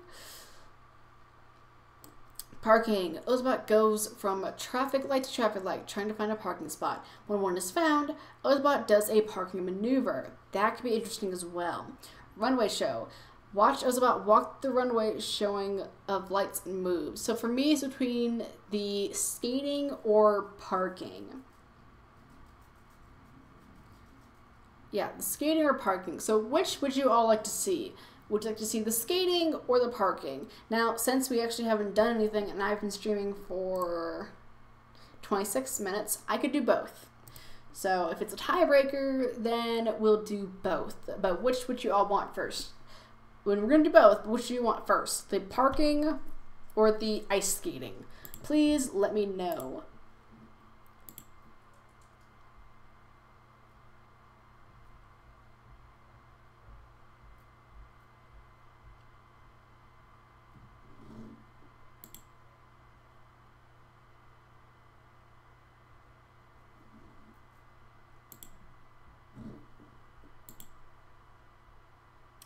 Parking. Ozobot goes from traffic light to traffic light, trying to find a parking spot. When one is found, Ozobot does a parking maneuver. That could be interesting as well. Runway show. Watch Ozobot walk the runway, showing of lights and moves. So for me, it's between the skating or parking. Yeah, the skating or parking. So which would you all like to see? Would you like to see the skating or the parking? Now, since we actually haven't done anything and I've been streaming for 26 minutes, I could do both. So if it's a tiebreaker, then we'll do both. But which would you all want first? When we're going to do both, which do you want first? The parking or the ice skating? Please let me know.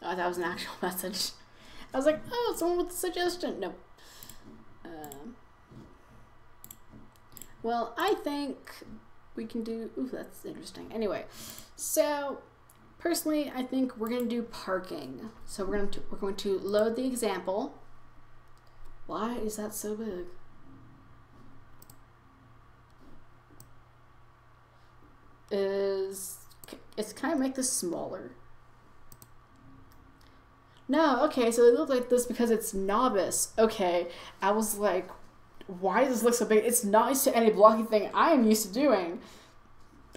Oh, that was an actual message. I was like, oh, someone with a suggestion. No. Well, I think we can do... Ooh, that's interesting. Anyway, so personally, I think we're going to do parking. So we're going to load the example. Why is that so big? Can I make this smaller? No, okay, so it looked like this because it's novice. Okay, I was like, why does this look so big? It's not used to any blocking thing I am used to doing.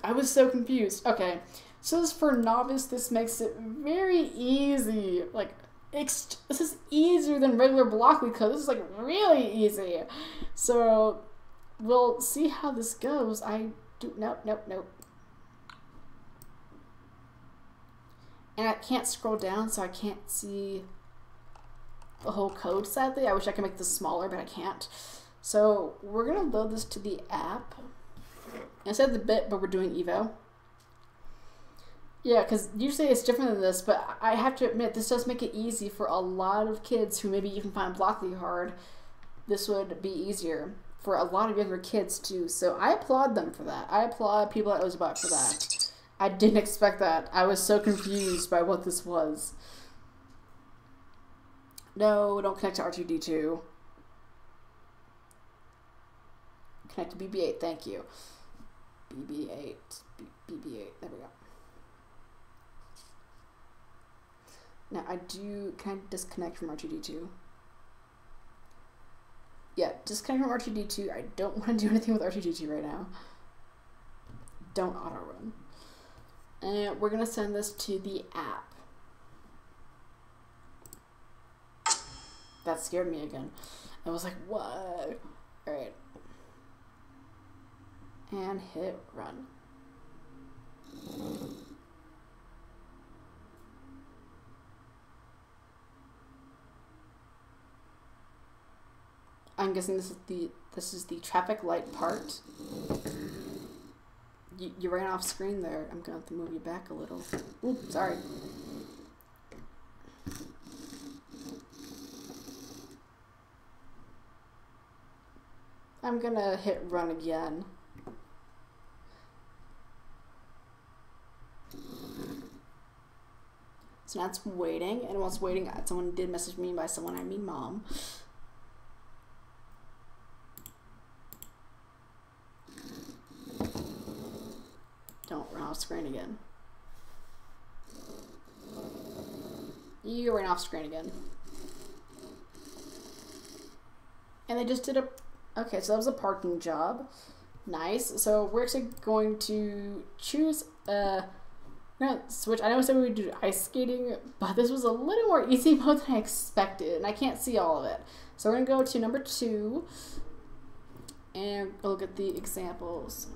I was so confused. Okay, so this is for novice. This makes it very easy. Like, this is easier than regular blocking code. This is like really easy. So we'll see how this goes. Nope. And I can't scroll down, so I can't see the whole code, sadly. I wish I could make this smaller, but I can't. So we're going to load this to the app. Instead of the bit, but we're doing Evo. Yeah, because usually it's different than this, but I have to admit, this does make it easy for a lot of kids who maybe even find blocking hard. This would be easier for a lot of younger kids, too. So I applaud them for that. I applaud people at Ozobot for that. I didn't expect that. I was so confused by what this was. No, don't connect to R2D2. Connect to BB8, thank you. BB8, BB8, there we go. Now can I disconnect from R2D2? Yeah, disconnect from R2D2. I don't want to do anything with R2D2 right now. Don't auto run. And we're going to send this to the app. That scared me again. I was like, what? Alright. And hit run. I'm guessing this is the traffic light part. You ran off screen there. I'm gonna have to move you back a little. Ooh, sorry. I'm gonna hit run again. So now it's waiting, and while it's waiting, someone did message me. By someone, I mean Mom. Don't run off screen again. You ran off screen again. And they just did a... Okay, so that was a parking job. Nice. So we're actually going to choose... we're going to switch. I know I said we would do ice skating, but this was a little more easy mode than I expected, and I can't see all of it. So we're going to go to number 2, and look at the examples.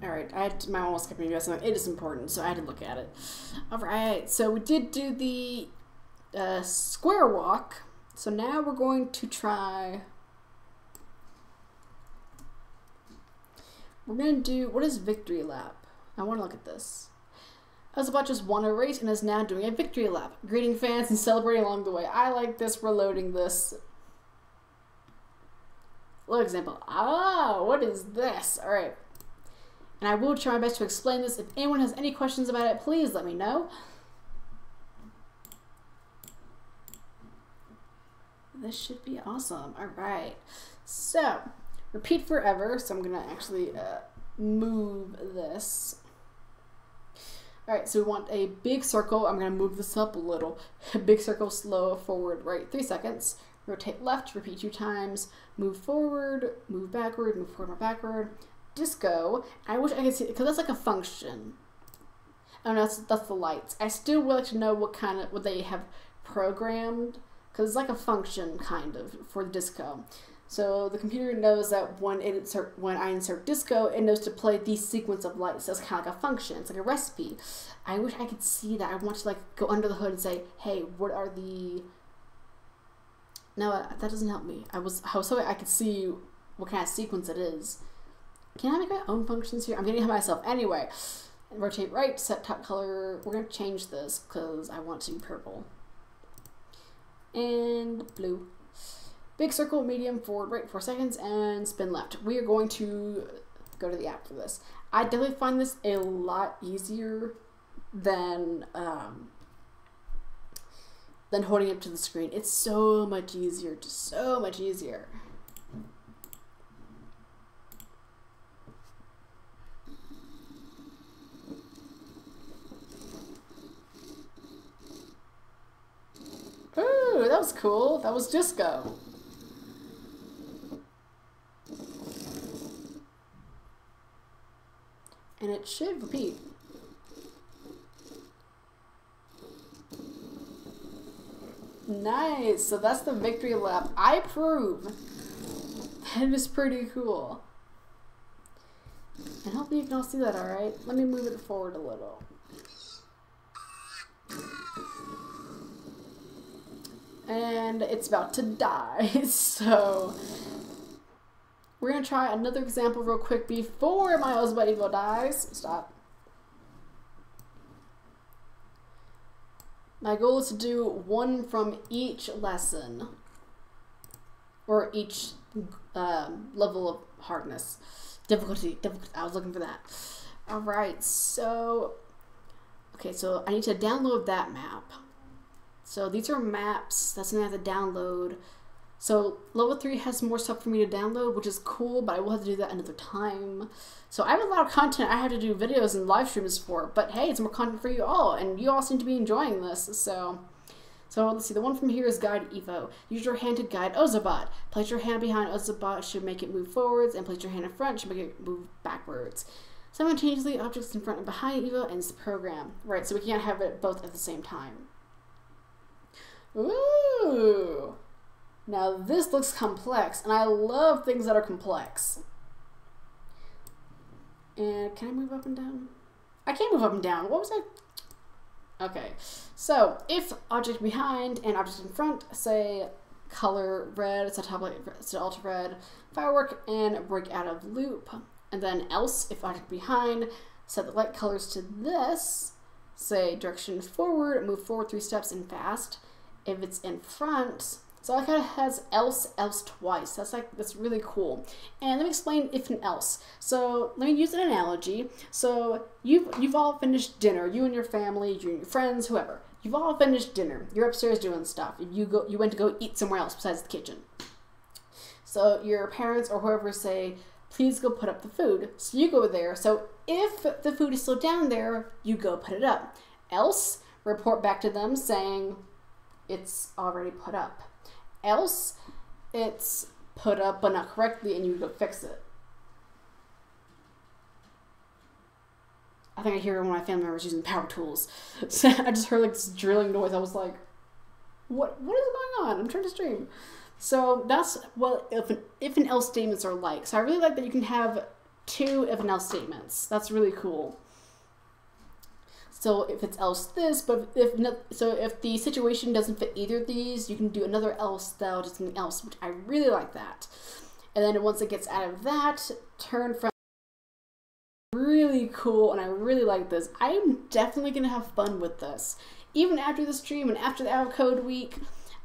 Alright, my mom was skipping me, so it is important, so I had to look at it. Alright, so we did do the square walk, so now we're going to try... We're going to do, what is victory lap? I want to look at this. Ozobot just won a race and is now doing a victory lap, greeting fans and celebrating along the way. I like this, we're loading this. Little example. Ah, what is this? Alright. And I will try my best to explain this. If anyone has any questions about it, please let me know. This should be awesome. Alright. So, repeat forever. So I'm going to actually move this. Alright, so we want a big circle. I'm going to move this up a little. Big circle, slow, forward, right, 3 seconds. Rotate left, repeat 2 times. Move forward, move backward, move forward, move backward. Disco. I wish I could see, because that's like a function. Oh no, that's the lights. I still would like to know what they have programmed, because it's like a function kind of for the disco. So the computer knows that when I insert disco, it knows to play the sequence of lights. So it's kind of like a function. It's like a recipe. I wish I could see that. I want to like go under the hood and say, hey, what are the... No, that doesn't help me. I was hoping I could see what kind of sequence it is. Can I make my own functions here? I'm getting ahead of myself. Anyway, rotate right, set top color. We're going to change this because I want to be purple. And blue. Big circle, medium, forward, right, 4 seconds, and spin left. We are going to go to the app for this. I definitely find this a lot easier than holding it to the screen. It's so much easier, just so much easier. Ooh, that was cool. That was disco. And it should repeat. Nice. So that's the victory lap. I approve. That is pretty cool. And hopefully you can all see that, alright? Let me move it forward a little. And it's about to die, so we're gonna try another example real quick before my Ozobot Evo dies. Stop. My goal is to do one from each lesson, or each level of hardness, difficulty. I was looking for that. All right, so okay, so I need to download that map. So these are maps. That's something I have to download. So level 3 has more stuff for me to download, which is cool, but I will have to do that another time. So I have a lot of content I have to do videos and live streams for, but hey, it's more content for you all, and you all seem to be enjoying this. So let's see, the one from here is Guide Evo. Use your hand to guide Ozobot. Place your hand behind Ozobot should make it move forwards, and place your hand in front should make it move backwards. Simultaneously, objects in front and behind Evo ends the program. Right, so we can't have it both at the same time. Ooh! Now this looks complex, and I love things that are complex. And can I move up and down? I can't move up and down. What was I? Okay, so if object behind and object in front, say color red, set top light, set alt red, firework, and break out of loop. And then else, if object behind, set the light colors to this, say direction forward, move forward 3 steps and fast. If it's in front, so it kind of has else twice. That's really cool. And let me explain if and else. So let me use an analogy. So you've all finished dinner. You and your family, you and your friends, whoever. You've all finished dinner. You're upstairs doing stuff. You went to go eat somewhere else besides the kitchen. So your parents or whoever say, please go put up the food. So you go there. So if the food is still down there, you go put it up. Else, report back to them saying it's already put up. Else, it's put up but not correctly and you go fix it. I think I hear one of my family members using power tools. So I just heard like this drilling noise. I was like, what is going on? I'm trying to stream. So that's what if and else statements are like. So I really like that you can have 2 if and else statements. That's really cool. So if it's else this, but if the situation doesn't fit either of these, you can do another else that'll do something else, which I really like that. And then once it gets out of that, turn from really cool, and I really like this. I'm definitely gonna have fun with this. Even after the stream and after the Out of Code week,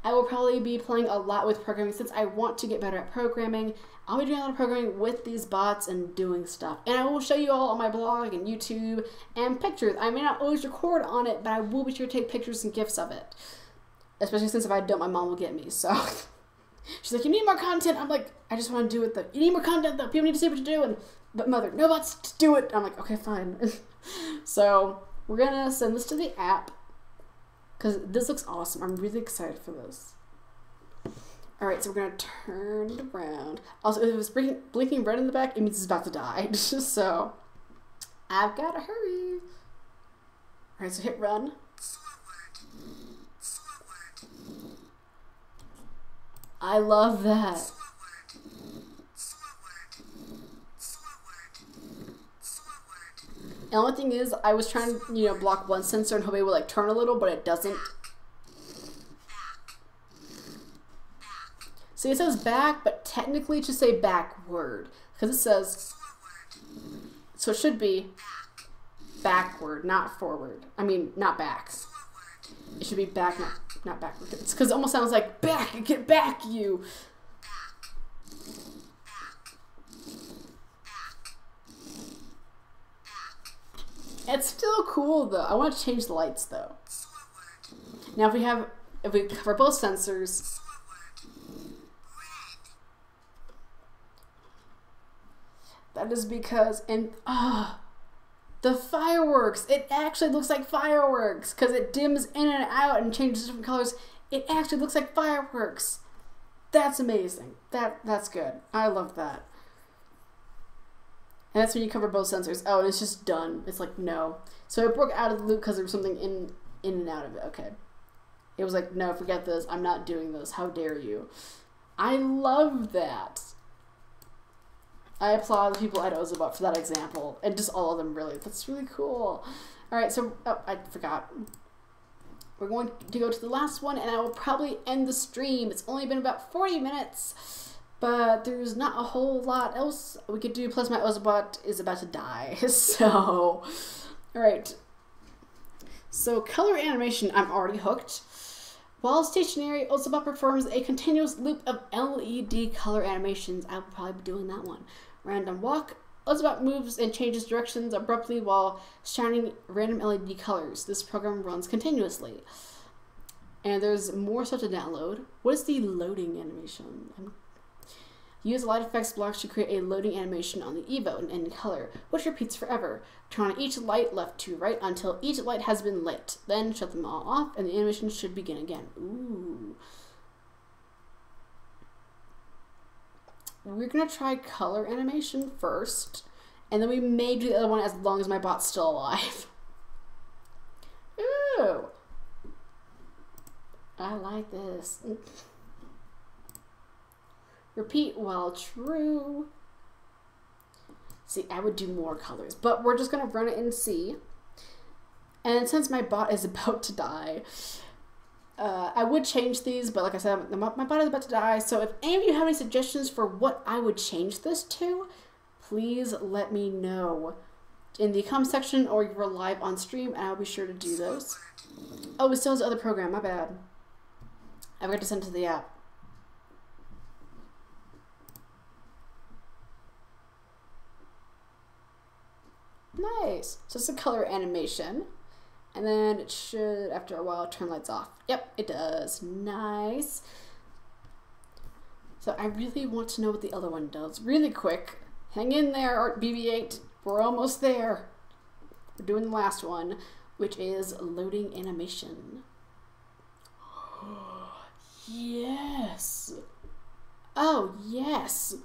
I will probably be playing a lot with programming since I want to get better at programming. I'll be doing a lot of programming with these bots and doing stuff. And I will show you all on my blog and YouTube and pictures. I may not always record on it, but I will be sure to take pictures and GIFs of it. Especially since if I don't, my mom will get me. So she's like, you need more content. I'm like, I just want to do it though. You need more content though. People need to see what you're doing. But mother, no bots to do it. I'm like, okay, fine. So we're going to send this to the app because this looks awesome. I'm really excited for this. All right, so we're gonna turn it around. Also, if it's blinking red in the back, it means it's about to die. So I've gotta hurry. All right, so hit run. I love that. And the only thing is, I was trying to, block one sensor and hope it would like turn a little, but it doesn't. See, it says back, but technically it should say backward. Because it says, so it should be backward, not forward. I mean, not back. It should be back, not backward. It's because it almost sounds like back, get back, you. It's still cool though. I want to change the lights though. Now if we cover both sensors, that is because, the fireworks, it actually looks like fireworks because it dims in and out and changes different colors. It actually looks like fireworks. That's amazing. That's good. I love that. And that's when you cover both sensors. Oh, and it's just done. It's like, no. So it broke out of the loop because there was something in and out of it. Okay. It was like, no, forget this. I'm not doing this. How dare you? I love that. I applaud the people at Ozobot for that example. And just all of them, really. That's really cool. All right, so, oh, I forgot. We're going to go to the last one, and I will probably end the stream. It's only been about 40 minutes, but there's not a whole lot else we could do. Plus, my Ozobot is about to die. So, all right. So, color animation, I'm already hooked. While stationary, Ozobot performs a continuous loop of LED color animations. I will probably be doing that one. Random walk. Ozobot moves and changes directions abruptly while shining random LED colors. This program runs continuously. And there's more stuff to download. What is the loading animation? Use light effects blocks to create a loading animation on the Evo in any color, which repeats forever. Turn on each light left to right until each light has been lit. Then shut them all off and the animation should begin again. Ooh. We're going to try color animation first, and then we may do the other one as long as my bot's still alive. Ooh. I like this. Repeat while true. See, I would do more colors, but we're just going to run it and see. And since my bot is about to die, I would change these, but like I said, my bot is about to die. So if any of you have any suggestions for what I would change this to, please let me know in the comment section or you're live on stream, and I'll be sure to do those. Oh, it still has the other program. My bad. I forgot to send it to the app. Nice. So it's a color animation. And then it should, after a while, turn lights off. Yep, it does. Nice. So I really want to know what the other one does. Really quick. Hang in there, Art BB-8. We're almost there. We're doing the last one, which is loading animation. Yes. Oh, yes.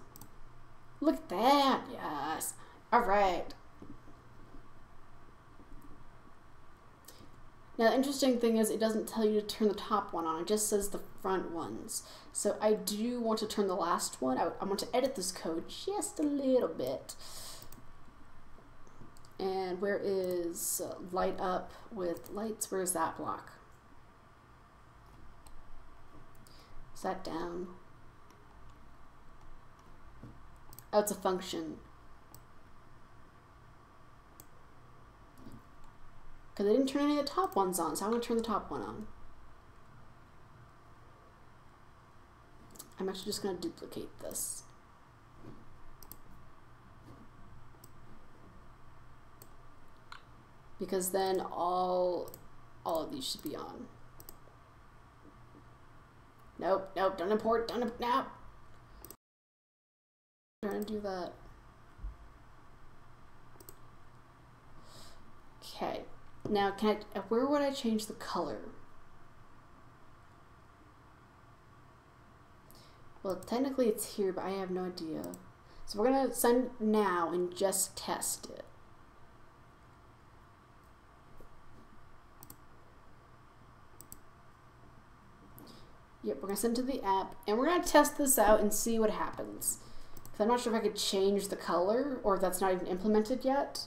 Look at that. Yes. All right. Now, the interesting thing is it doesn't tell you to turn the top one on. It just says the front ones. So I do want to turn the last one. I want to edit this code just a little bit. And where is light up with lights? Where's that block? Is that down? Oh, it's a function. Because I didn't turn any of the top ones on, so I'm going to turn the top one on. I'm actually just going to duplicate this. Because then all of these should be on. Nope, nope, don't import, don't, nope. I'm trying to do that. Okay, now where would I change the color? Well, technically it's here, but I have no idea. So we're gonna send now and just test it. Yep, we're gonna send to the app, and we're gonna test this out and see what happens. Because I'm not sure if I could change the color, or if that's not even implemented yet.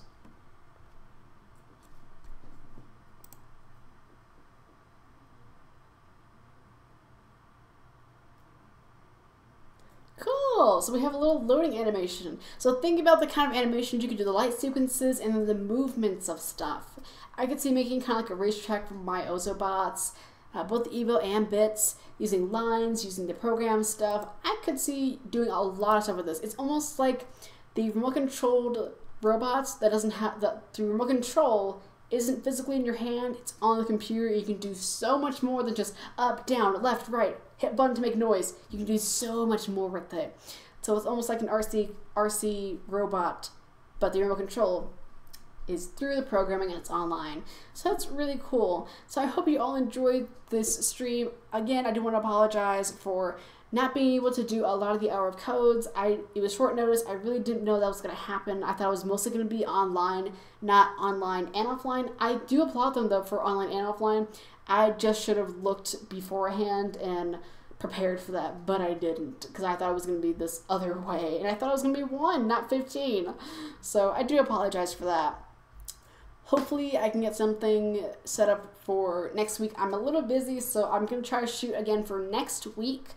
Cool, so we have a little loading animation. So think about the kind of animations you could do, the light sequences, and then the movements of stuff. I could see making kind of like a racetrack for my Ozobots. Both Evo and bits, using lines, using the program stuff. I could see doing a lot of stuff with this. It's almost like the remote controlled robots that doesn't have the remote control isn't physically in your hand, it's on the computer. You can do so much more than just up, down, left, right, hit button to make noise. You can do so much more with it. So it's almost like an RC robot, but the remote control is through the programming and it's online. So that's really cool. So I hope you all enjoyed this stream. Again, I do want to apologize for not being able to do a lot of the hour of codes. It was short notice. I really didn't know that was going to happen. I thought it was mostly going to be online, not online and offline. I do applaud them though for online and offline. I just should have looked beforehand and prepared for that, but I didn't, because I thought it was going to be this other way, and I thought it was going to be 1, not 15. So I do apologize for that. Hopefully I can get something set up for next week. I'm a little busy, so I'm going to try to shoot again for next week,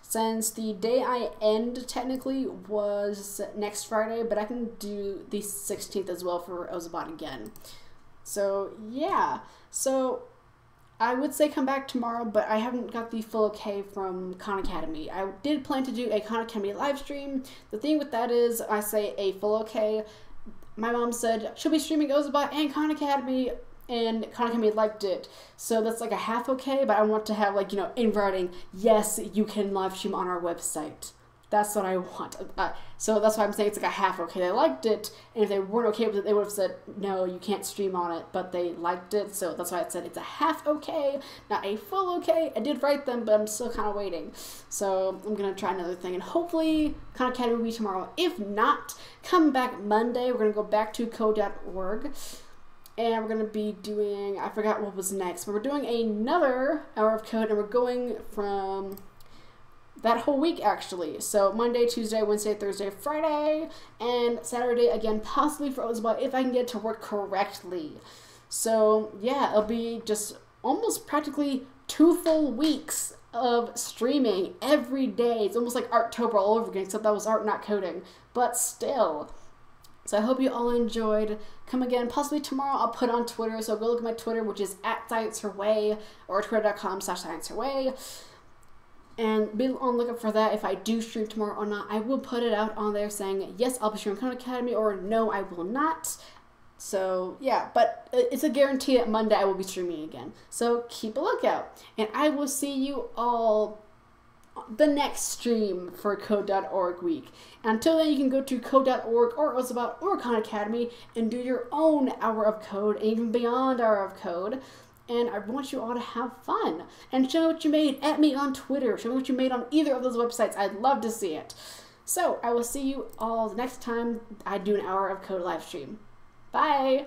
since the day I end technically was next Friday, but I can do the 16th as well for Ozobot again. So yeah, so I would say come back tomorrow, but I haven't got the full okay from Khan Academy. I did plan to do a Khan Academy live stream. The thing with that is I say a full okay. My mom said she'll be streaming Ozobot and Khan Academy, and Khan Academy liked it. So that's like a half okay, but I want to have, like, you know, in writing, yes, you can live stream on our website. That's what I want. So that's why I'm saying it's like a half okay. They liked it, and if they weren't okay with it, they would have said, no, you can't stream on it, but they liked it, so that's why I said it's a half okay, not a full okay. I did write them, but I'm still kind of waiting. So I'm going to try another thing, and hopefully Khan Academy will be tomorrow. If not, come back Monday. We're going to go back to code.org, and we're going to be doing, I forgot what was next, but we're doing another hour of code, and we're going from that whole week, actually. So Monday, Tuesday, Wednesday, Thursday, Friday, and Saturday again, possibly for Ozobot if I can get it to work correctly. So yeah, it'll be just almost practically 2 full weeks of streaming every day. It's almost like Arttober all over again, except that was art, not coding, but still. So I hope you all enjoyed. Come again, possibly tomorrow. I'll put on Twitter, so go look at my Twitter, which is @ScienceHerWay, or twitter.com/ScienceHerWay. And be on the lookout for that. If I do stream tomorrow or not, I will put it out on there saying, yes, I'll be streaming Khan Academy, or no, I will not. So, yeah, but it's a guarantee that Monday I will be streaming again. So, keep a lookout. And I will see you all the next stream for code.org week. And until then, you can go to code.org or Ozobot or Khan Academy and do your own hour of code, and even beyond hour of code. And I want you all to have fun. And show me what you made at me on Twitter. Show me what you made on either of those websites. I'd love to see it. So I will see you all the next time I do an hour of code live stream. Bye!